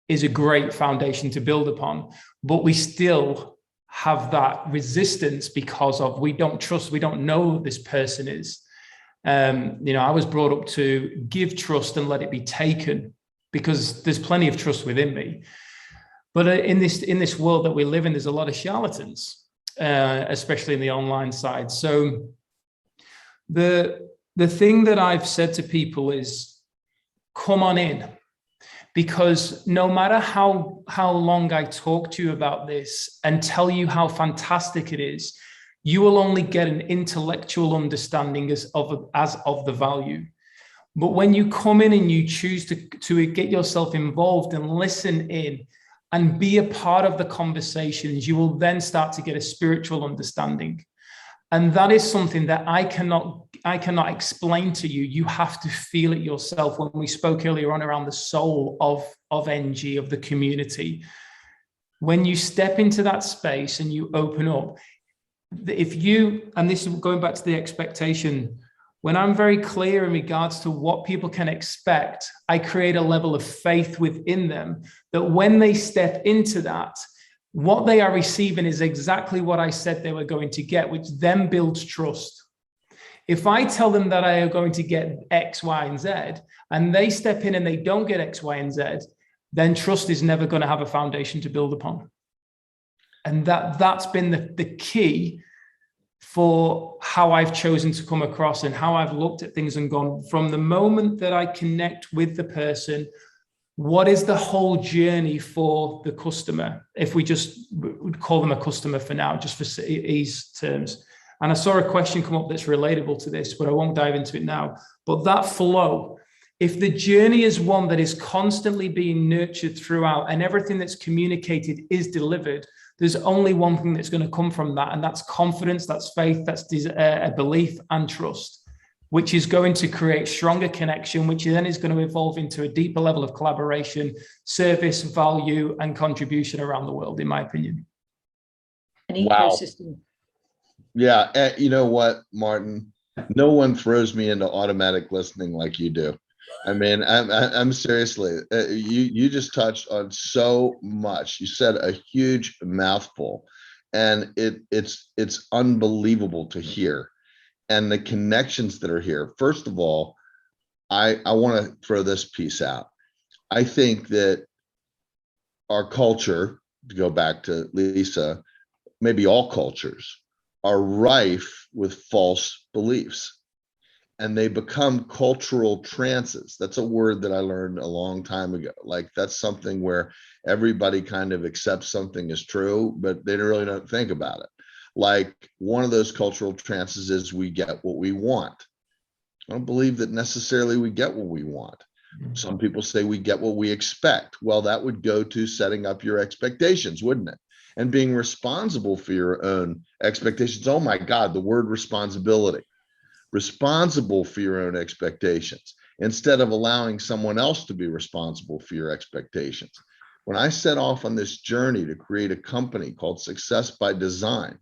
is a great foundation to build upon, but we still have that resistance because of we don't trust, we don't know who this person is. I was brought up to give trust and let it be taken, because there's plenty of trust within me. But in this world that we live in, there's a lot of charlatans. especially in the online side. So the thing that I've said to people is, come on in, because no matter how long I talk to you about this and tell you how fantastic it is, you will only get an intellectual understanding as of the value. But when you come in and you choose to get yourself involved and listen in and be a part of the conversations, you will then start to get a spiritual understanding. And that is something that I cannot explain to you. You have to feel it yourself. When we spoke earlier on around the soul of NG, of the community, when you step into that space and you open up, if you, and this is going back to the expectation, when I'm very clear in regards to what people can expect, I create a level of faith within them that when they step into that, what they are receiving is exactly what I said they were going to get, which then builds trust. If I tell them that I am going to get X, Y, and Z, and they step in and they don't get X, Y, and Z, then trust is never going to have a foundation to build upon. And that's been the key for how I've chosen to come across and how I've looked at things and gone from the moment that I connect with the person. What is the whole journey for the customer? If we just would call them a customer for now, just for ease terms. And I saw a question come up that's relatable to this, but I won't dive into it now. But that flow, if the journey is one that is constantly being nurtured throughout and everything that's communicated is delivered, there's only one thing that's going to come from that, and that's confidence, that's faith, that's a belief and trust, which is going to create stronger connection, which then is going to evolve into a deeper level of collaboration, service, value, and contribution around the world, in my opinion. An ecosystem. Yeah, you know what, Martin? No one throws me into automatic listening like you do. I mean, I'm seriously, you just touched on so much. You said a huge mouthful, and it's unbelievable to hear. And the connections that are here. First of all, I want to throw this piece out. I think that our culture, to go back to Lisa, maybe all cultures, are rife with false beliefs. And they become cultural trances. That's a word that I learned a long time ago. Like, that's something where everybody kind of accepts something as true, but they really don't think about it. Like, one of those cultural trances is we get what we want. I don't believe that necessarily we get what we want. Some people say we get what we expect. Well, that would go to setting up your expectations, wouldn't it? And being responsible for your own expectations. Oh my God, the word responsibility. Responsible for your own expectations instead of allowing someone else to be responsible for your expectations. When I set off on this journey to create a company called Success by Design,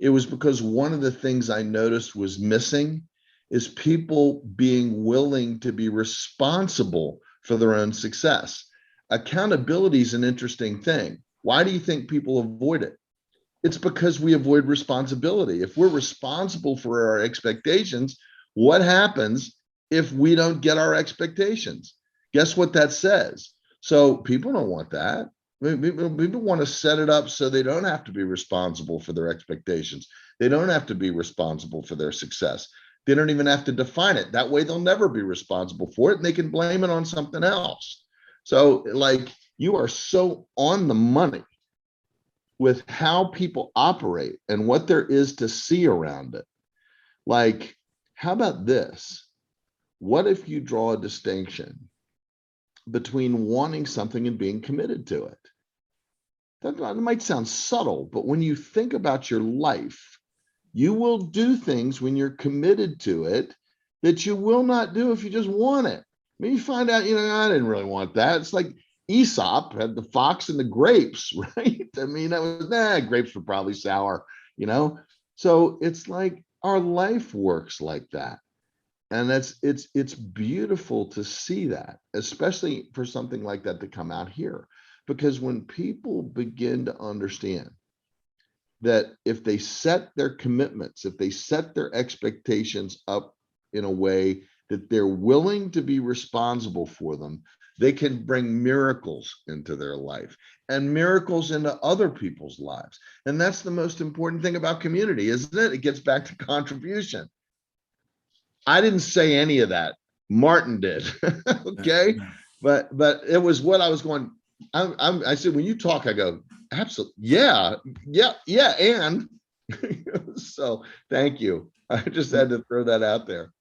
it was because one of the things I noticed was missing is people being willing to be responsible for their own success. Accountability is an interesting thing. Why do you think people avoid it? It's because we avoid responsibility. If we're responsible for our expectations, what happens if we don't get our expectations? Guess what that says? So people don't want that. People want to set it up so they don't have to be responsible for their expectations. They don't have to be responsible for their success. They don't even have to define it. That way they'll never be responsible for it, and they can blame it on something else. So, like, you are so on the money with how people operate and what there is to see around it. Like, how about this? What if you draw a distinction between wanting something and being committed to it? That might sound subtle, but when you think about your life, you will do things when you're committed to it that you will not do if you just want it. Maybe you find out, I didn't really want that. It's like Aesop had the fox and the grapes, right? I mean, that was, grapes were probably sour, So it's like our life works like that. And it's beautiful to see that, especially for something like that to come out here. Because when people begin to understand that if they set their commitments, if they set their expectations up in a way that they're willing to be responsible for them, They can bring miracles into their life and miracles into other people's lives. And that's the most important thing about community, isn't it? It gets back to contribution. I didn't say any of that. Martin did. Okay. But it was what I was going, I said, when you talk, I go, absolutely. Yeah. And so thank you. I just had to throw that out there.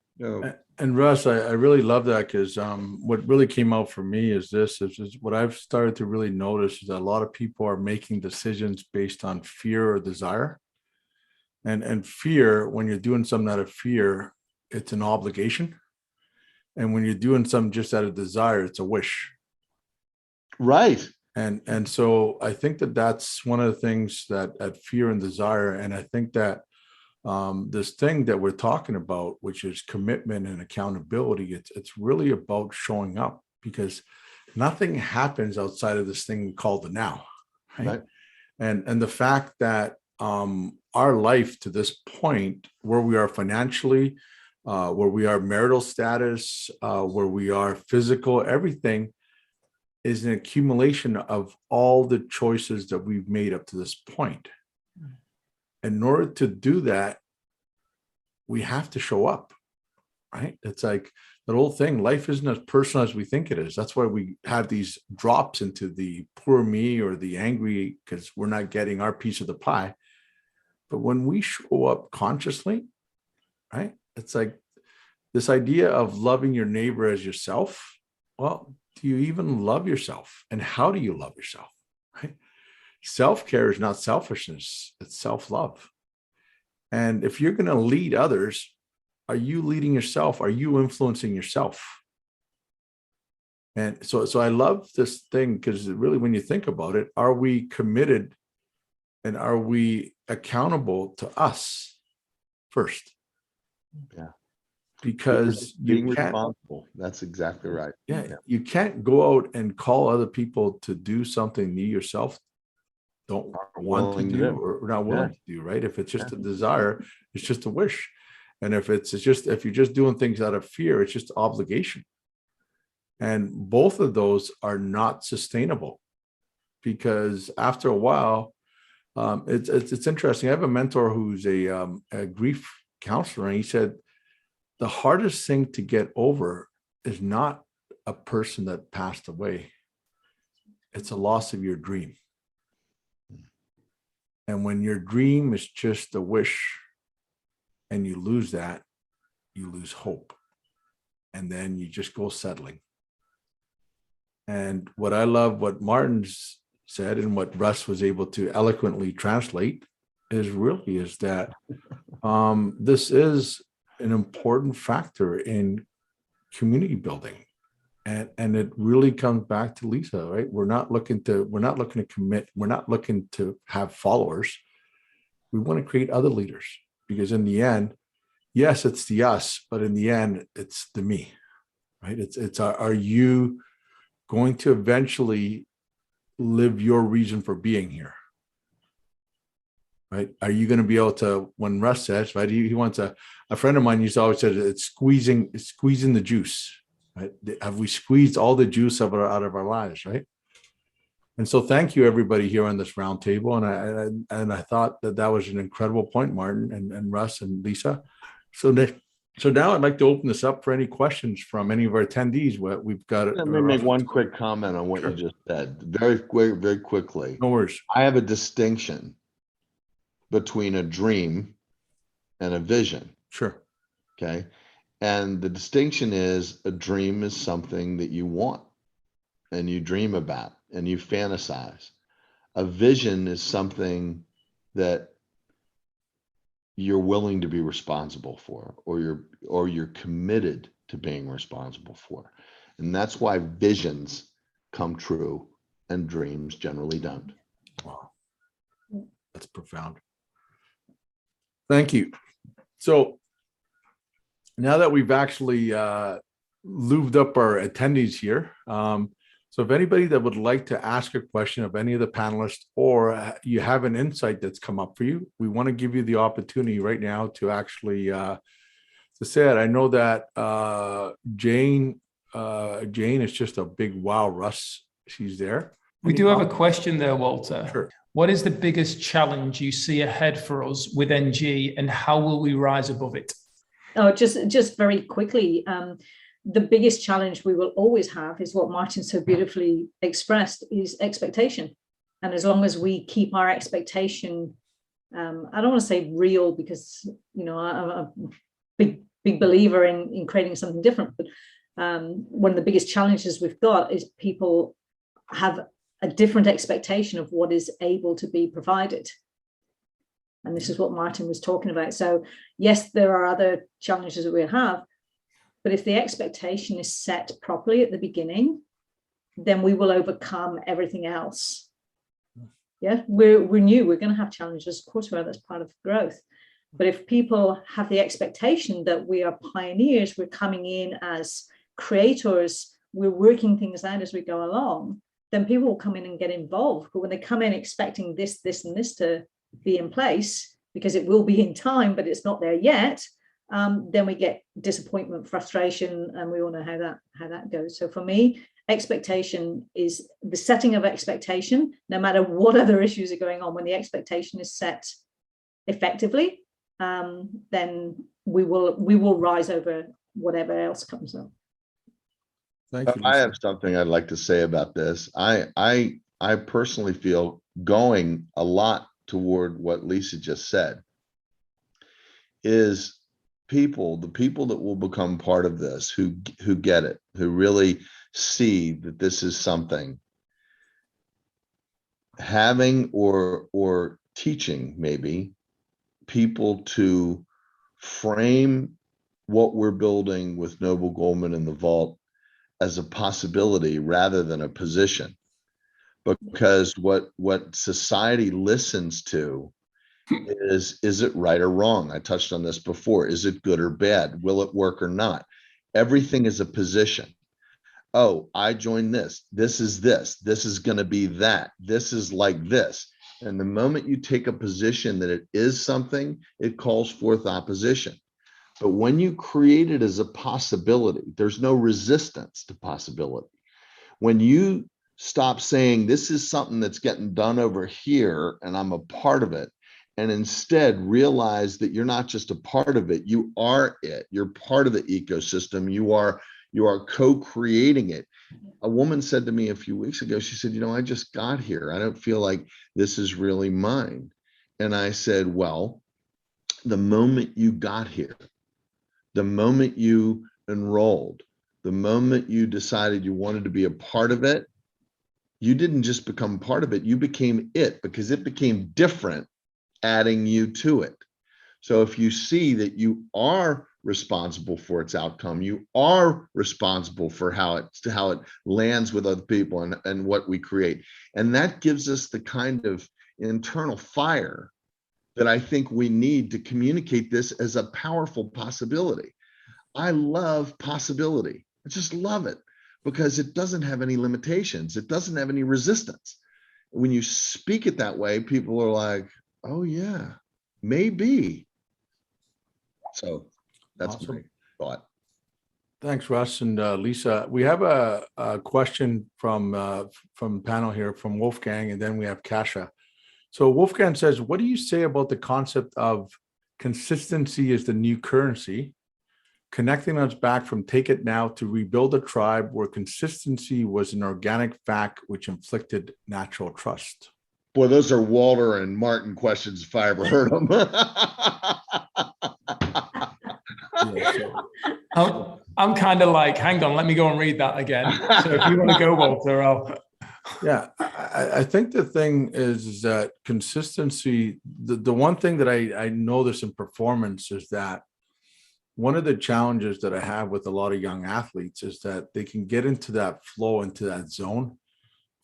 And Russ, I really love that, because what really came out for me is what I've started to really notice is that a lot of people are making decisions based on fear or desire. And fear, when you're doing something out of fear, it's an obligation. And when you're doing something just out of desire, it's a wish. Right. And so I think that's one of the things that at fear and desire. And I think that this thing that we're talking about, which is commitment and accountability, it's really about showing up, because nothing happens outside of this thing called the now. Right. And the fact that our life to this point, where we are financially, where we are marital status, where we are physical, everything is an accumulation of all the choices that we've made up to this point. In order to do that, we have to show up, right? It's like that old thing, life isn't as personal as we think it is. That's why we have these drops into the poor me or the angry, because we're not getting our piece of the pie. But when we show up consciously, right? It's like this idea of loving your neighbor as yourself. Well, do you even love yourself? And how do you love yourself? Right? Self-care is not selfishness, it's self-love. And if you're going to lead others, are you leading yourself? Are you influencing yourself? And so I love this thing, because really, when you think about it, are we committed and are we accountable to us first? Yeah. Because being responsible. That's exactly right. Yeah. You can't go out and call other people to do something you yourself don't want to do or not willing to do, right? If it's just a desire, it's just a wish. And if if you're just doing things out of fear, it's just obligation. And both of those are not sustainable, because after a while, it's interesting. I have a mentor who's a grief counselor, and he said, the hardest thing to get over is not a person that passed away. It's a loss of your dream. And when your dream is just a wish and you lose that, you lose hope. And then you just go settling. And what I love, what Martin's said and what Russ was able to eloquently translate is that this is an important factor in community building. And it really comes back to Lisa, right? We're not looking to commit. We're not looking to have followers. We want to create other leaders, because in the end, yes, it's the us, but in the end, it's the me, right? Are you going to eventually live your reason for being here? Right? Are you going to be able to, when Russ says, right, he wants a friend of mine used to always say it's squeezing the juice, right? Have we squeezed all the juice out of our lives, right? And so thank you everybody here on this round table. And I thought that was an incredible point, Martin and Russ and Lisa. So now I'd like to open this up for any questions from any of our attendees. We've got. Let me make one quick comment on what you just said, very quickly. No worries. I have a distinction between a dream and a vision. Sure. Okay. And the distinction is, a dream is something that you want and you dream about and you fantasize. A vision is something that you're willing to be responsible for, or you're committed to being responsible for. And that's why visions come true and dreams generally don't. Wow. That's profound. Thank you. So now that we've actually lubed up our attendees here, so if anybody that would like to ask a question of any of the panelists, or you have an insight that's come up for you, we want to give you the opportunity right now to actually to say it. I know that Jane Jane, it's just a big wow. Russ, she's there. We do have a question there, Walter. Sure. What is the biggest challenge you see ahead for us with NG, and how will we rise above it? Oh, just very quickly, the biggest challenge we will always have is what Martin so beautifully expressed, is expectation. And as long as we keep our expectation, I don't want to say real, because, you know, I'm a big believer in creating something different. But one of the biggest challenges we've got is people have a different expectation of what is able to be provided. And this is what Martin was talking about. So yes, there are other challenges that we have, but if the expectation is set properly at the beginning, then we will overcome everything else. Yeah, we're new, we're going to have challenges, of course we are, that's part of growth. But if people have the expectation that we are pioneers, we're coming in as creators, we're working things out as we go along, then people will come in and get involved. But when they come in expecting this, and this to be in place, because it will be in time, but it's not there yet, then we get disappointment, frustration, and we all know how that goes. So for me, expectation is the setting of expectation, no matter what other issues are going on. When the expectation is set effectively, then we will rise over whatever else comes up. Thank you, I Lisa. have something I'd like to say about this. I personally feel, going a lot toward what Lisa just said, is the people that will become part of this, who get it, who really see that this is something, having or teaching maybe people to frame what we're building with Noble Goldman in the vault as a possibility rather than a position. Because what society listens to is it right or wrong? I touched on this before. Is it good or bad? Will it work or not? Everything is a position. Oh, I joined this. This is going to be that. This is like this. And the moment you take a position that it is something, it calls forth opposition. But when you create it as a possibility, there's no resistance to possibility. When you stop saying this is something that's getting done over here and I'm a part of it, and instead realize that you're not just a part of it, you are it. You're part of the ecosystem. You are co-creating it. A woman said to me a few weeks ago, she said, you know, I just got here. I don't feel like this is really mine. And I said, well, the moment you got here, the moment you enrolled, the moment you decided you wanted to be a part of it, you didn't just become part of it, you became it, because it became different, adding you to it. So if you see that you are responsible for its outcome, you are responsible for how it lands with other people and what we create. And that gives us the kind of internal fire that I think we need to communicate this as a powerful possibility. I love possibility. I just love it because it doesn't have any limitations. It doesn't have any resistance. When you speak it that way, people are like, oh yeah, maybe. So that's Awesome. my thought. Thanks, Russ and Lisa. We have a question from panel here from Wolfgang, and then we have Kasha. So Wolfgang says, what do you say about the concept of consistency is the new currency, connecting us back from take it now to rebuild a tribe where consistency was an organic fact which inflicted natural trust? Boy, those are Walter and Martin questions if I ever heard them. I'm kind of like, hang on, let me go and read that again. So if you want to go, Walter, I'll... Yeah, I think the thing is that consistency, the one thing that I notice in performance is that one of the challenges that I have with a lot of young athletes is that they can get into that flow, into that zone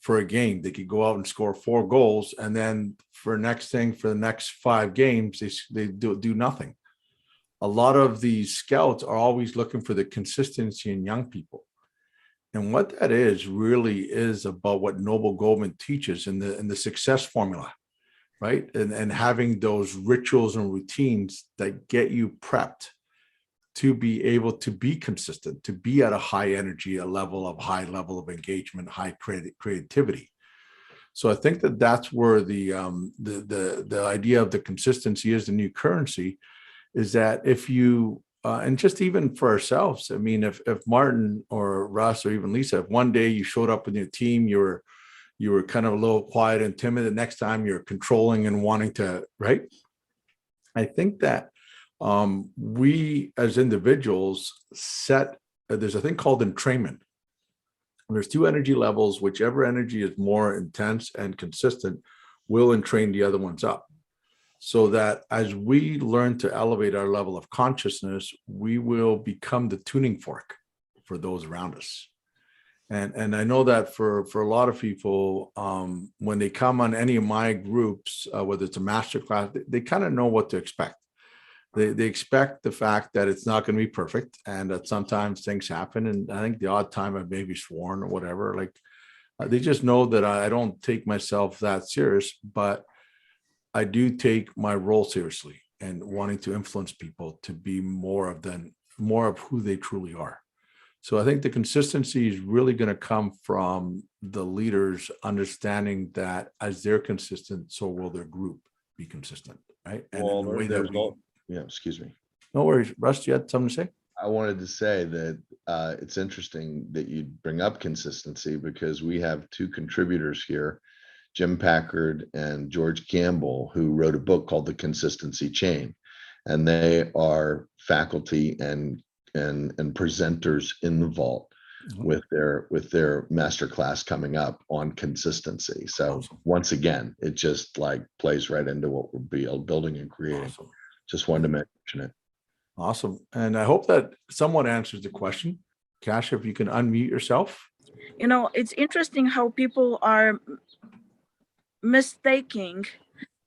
for a game. They could go out and score 4 goals, and then for the next 5 games, they do nothing. A lot of these scouts are always looking for the consistency in young people. And what that really is about what Noble Goldman teaches in the success formula, right? And having those rituals and routines that get you prepped to be able to be consistent, to be at a high energy, a high level of engagement, high creativity. So I think that that's where the idea of the consistency is the new currency, is that if you and just even for ourselves, I mean, if Martin or Russ or even Lisa, if one day you showed up with your team, you were kind of a little quiet and timid, the next time you're controlling and wanting to, right? I think that we as individuals there's a thing called entrainment. There's two energy levels. Whichever energy is more intense and consistent will entrain the other ones up. So that as we learn to elevate our level of consciousness, we will become the tuning fork for those around us. And I know that for a lot of people, when they come on any of my groups, whether it's a master class, they kind of know what to expect. They expect the fact that it's not going to be perfect and that sometimes things happen. And I think the odd time I've maybe sworn or whatever, like they just know that I don't take myself that serious, but I do take my role seriously and wanting to influence people to be more of who they truly are. So I think the consistency is really going to come from the leaders understanding that as they're consistent, so will their group be consistent, right? And in the way that yeah, excuse me. No worries. Russ, you had something to say? I wanted to say that it's interesting that you bring up consistency, because we have two contributors here, Jim Packard and George Campbell, who wrote a book called The Consistency Chain. And they are faculty and presenters in the vault with their master class coming up on consistency. So awesome. Once again, it just like plays right into what we're building and creating. Awesome. Just wanted to mention it. Awesome. And I hope that someone answers the question. Kasia, if you can unmute yourself. You know, it's interesting how people are mistaking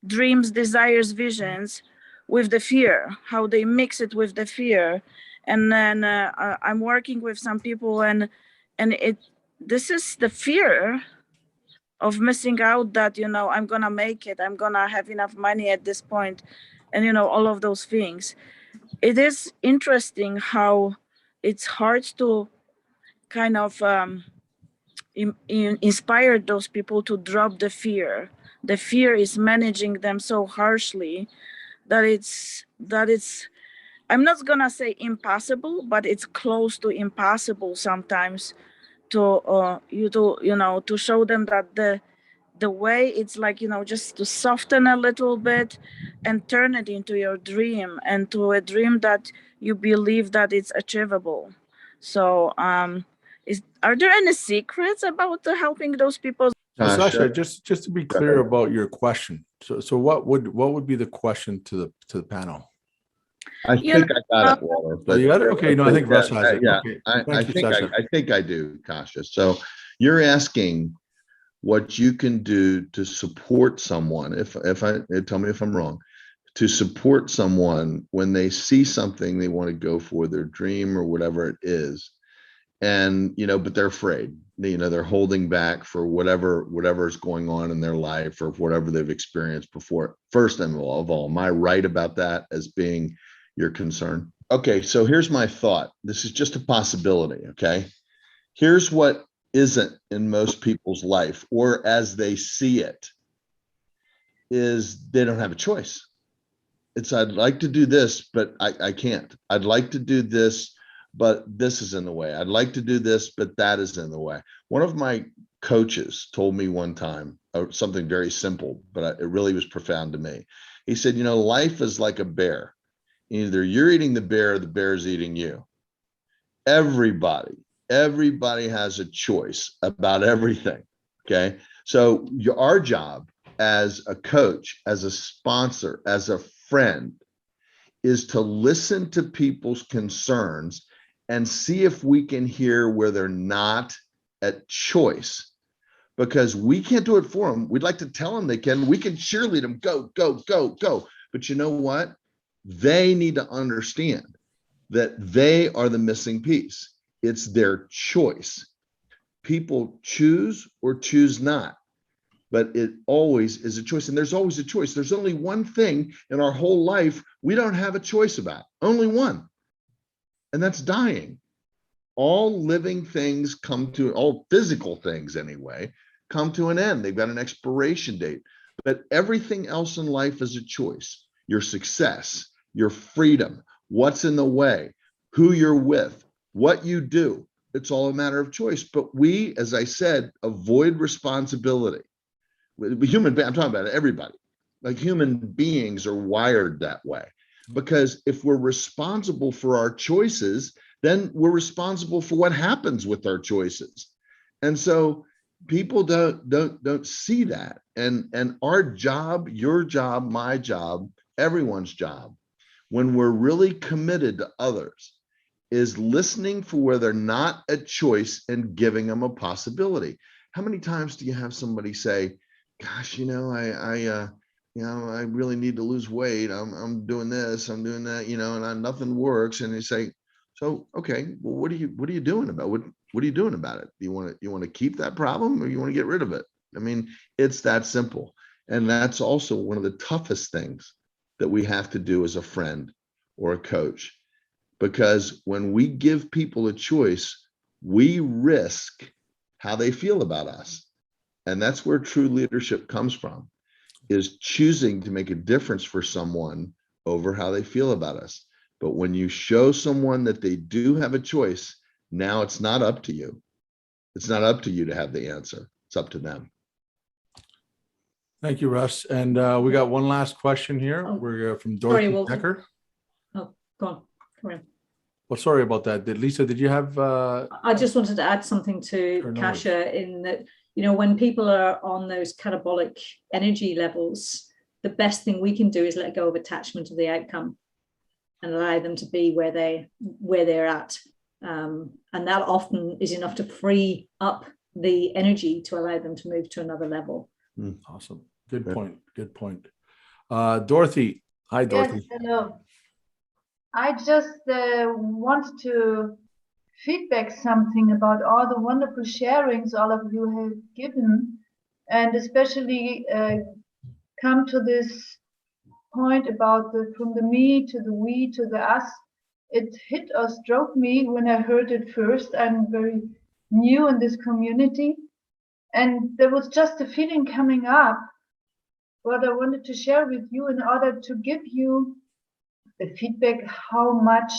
dreams, desires, visions with the fear, how they mix it with the fear. And then I'm working with some people and this is the fear of missing out that, you know, I'm going to make it, I'm going to have enough money at this point, and, you know, all of those things. It is interesting how it's hard to kind of inspire those people to drop the fear. The fear is managing them so harshly that it's I'm not gonna say impossible, but it's close to impossible sometimes to to show them that the way it's like, you know, just to soften a little bit and turn it into your dream, and to a dream that you believe that it's achievable. So are there any secrets about helping those people? Sasha, just to be clear about your question. So what would be the question to the panel? I think I got it, Walter. But you got it? Okay, no, I think Russ has it. Yeah, okay. I think I do, Kasia. So you're asking what you can do to support someone, tell me if I'm wrong, to support someone when they see something they want to go for, their dream or whatever it is, and, you know, but they're afraid, you know, they're holding back for whatever is going on in their life or whatever they've experienced before. First of all, am I right about that as being your concern? Okay, so here's my thought. This is just a possibility, okay? Here's what isn't in most people's life, or as they see it, is they don't have a choice. It's, I'd like to do this, but I can't. I'd like to do this, but this is in the way. I'd like to do this, but that is in the way. One of my coaches told me one time something very simple, but it really was profound to me. He said, you know, life is like a bear. Either you're eating the bear or the bear's eating you. Everybody has a choice about everything. Okay. So our job as a coach, as a sponsor, as a friend, is to listen to people's concerns and see if we can hear where they're not at choice, because we can't do it for them. We'd like to tell them they can. We can cheerlead them, go, go, go, go. But you know what? They need to understand that they are the missing piece. It's their choice. People choose or choose not, but it always is a choice. And there's always a choice. There's only one thing in our whole life we don't have a choice about. Only one. and that's dying. All living things all physical things anyway, come to an end. They've got an expiration date. But everything else in life is a choice. Your success, your freedom, what's in the way, who you're with, what you do. It's all a matter of choice. But we, as I said, avoid responsibility. I'm talking about everybody. Like human beings are wired that way. Because if we're responsible for our choices, then we're responsible for what happens with our choices. And so people don't see that. And our job, your job, my job, everyone's job, when we're really committed to others, is listening for where they're not a choice and giving them a possibility. How many times do you have somebody say, gosh, I really need to lose weight. I'm doing this, I'm doing that, and nothing works. And they say, so, okay, well, what are you doing about what are you doing about it? You want to keep that problem or you want to get rid of it? I mean, it's that simple. And that's also one of the toughest things that we have to do as a friend or a coach, because when we give people a choice, we risk how they feel about us. And that's where true leadership comes from, is choosing to make a difference for someone over how they feel about us. But when you show someone that they do have a choice, now it's not up to you. It's not up to you to have the answer. It's up to them. Thank you, Russ. And we got one last question here. We're from Dorothy Decker. Oh, go on. Come on. Well, sorry about that. Lisa, did you have? I just wanted to add something to Kasia in that, when people are on those catabolic energy levels, the best thing we can do is let go of attachment to the outcome and allow them to be where they're at. And that often is enough to free up the energy to allow them to move to another level. Awesome. Good point. Good point. Dorothy. Hi, Dorothy. Yes, hello. I just want to feedback something about all the wonderful sharings all of you have given, and especially come to this point about from the me to the we to the us. It hit or struck me when I heard it first. I'm very new in this community, and there was just a feeling coming up what I wanted to share with you in order to give you the feedback how much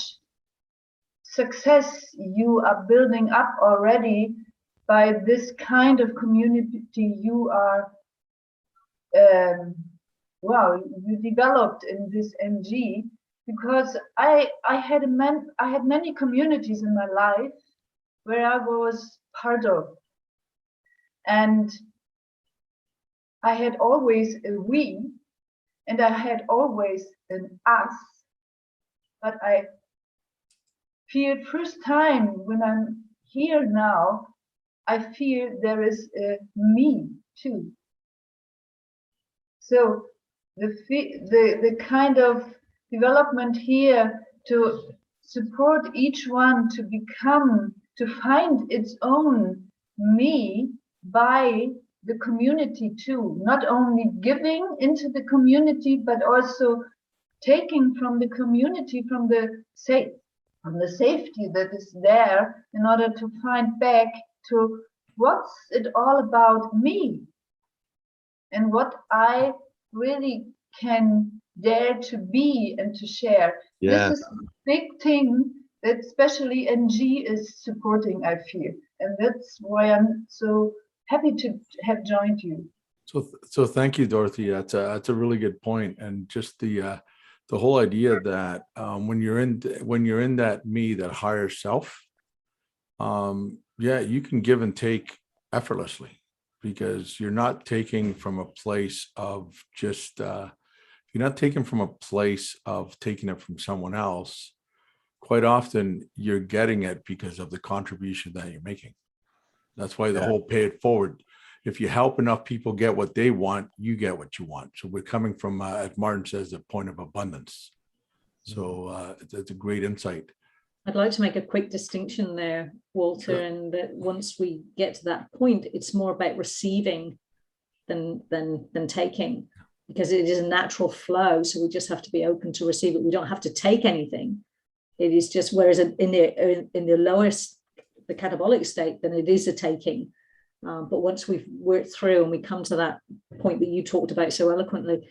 success you are building up already by this kind of community you are you developed in this MG, because I had many communities in my life where I was part of, and I had always a we and I had always an us, but I feel first time when I'm here now, I feel there is a me too. So the kind of development here to support each one to find its own me by the community too, not only giving into the community, but also taking from the community, from the safety that is there, in order to find back to what's it all about me and what I really can dare to be and to share. Yeah. This is a big thing that especially NG is supporting, I feel. And that's why I'm so happy to have joined you. So thank you, Dorothy. That's a really good point. And just the whole idea that when you're in that me, that higher self, you can give and take effortlessly, because you're not taking from a place of just you're not taking from a place of taking it from someone else. Quite often you're getting it because of the contribution that you're making. That's why the whole pay it forward. If you help enough people get what they want, you get what you want. So we're coming from, as Martin says, a point of abundance. So it's a great insight. I'd like to make a quick distinction there, Walter, Sure. and that once we get to that point, it's more about receiving than taking, because it is a natural flow. So we just have to be open to receive it. We don't have to take anything. It is just, whereas in the lowest, the catabolic state, then it is a taking. But once we've worked through and we come to that point that you talked about so eloquently,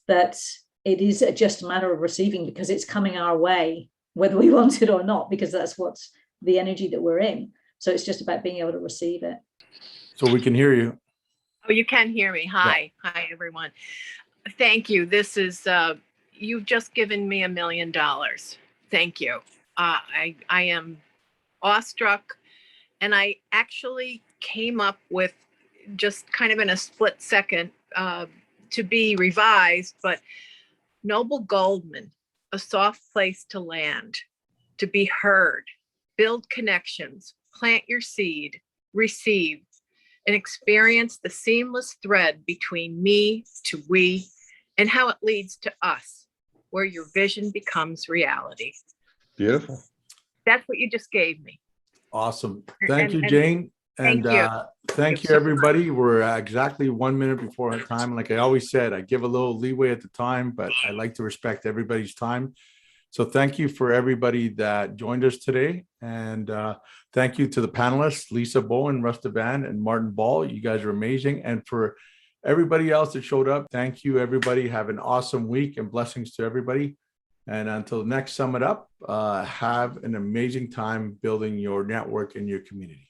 that it is just a matter of receiving, because it's coming our way, whether we want it or not, because that's what's the energy that we're in. So it's just about being able to receive it. So we can hear you. Oh, you can hear me. Hi. Yeah. Hi, everyone. Thank you. This is, you've just given me $1 million. Thank you. I am awestruck. And I actually came up with, just kind of in a split second, to be revised, but Noble Goldman, a soft place to land, to be heard, build connections, plant your seed, receive, and experience the seamless thread between me to we, and how it leads to us, where your vision becomes reality. Beautiful. That's what you just gave me. Awesome. Thank you, Jane. And thank you, everybody. We're exactly 1 minute before our time. Like I always said, I give a little leeway at the time, but I like to respect everybody's time. So thank you for everybody that joined us today. And thank you to the panelists, Lisa Bowen, Russ Devan, and Martin Ball. You guys are amazing. And for everybody else that showed up, thank you, everybody. Have an awesome week and blessings to everybody. And until next Summit Up, have an amazing time building your network and your community.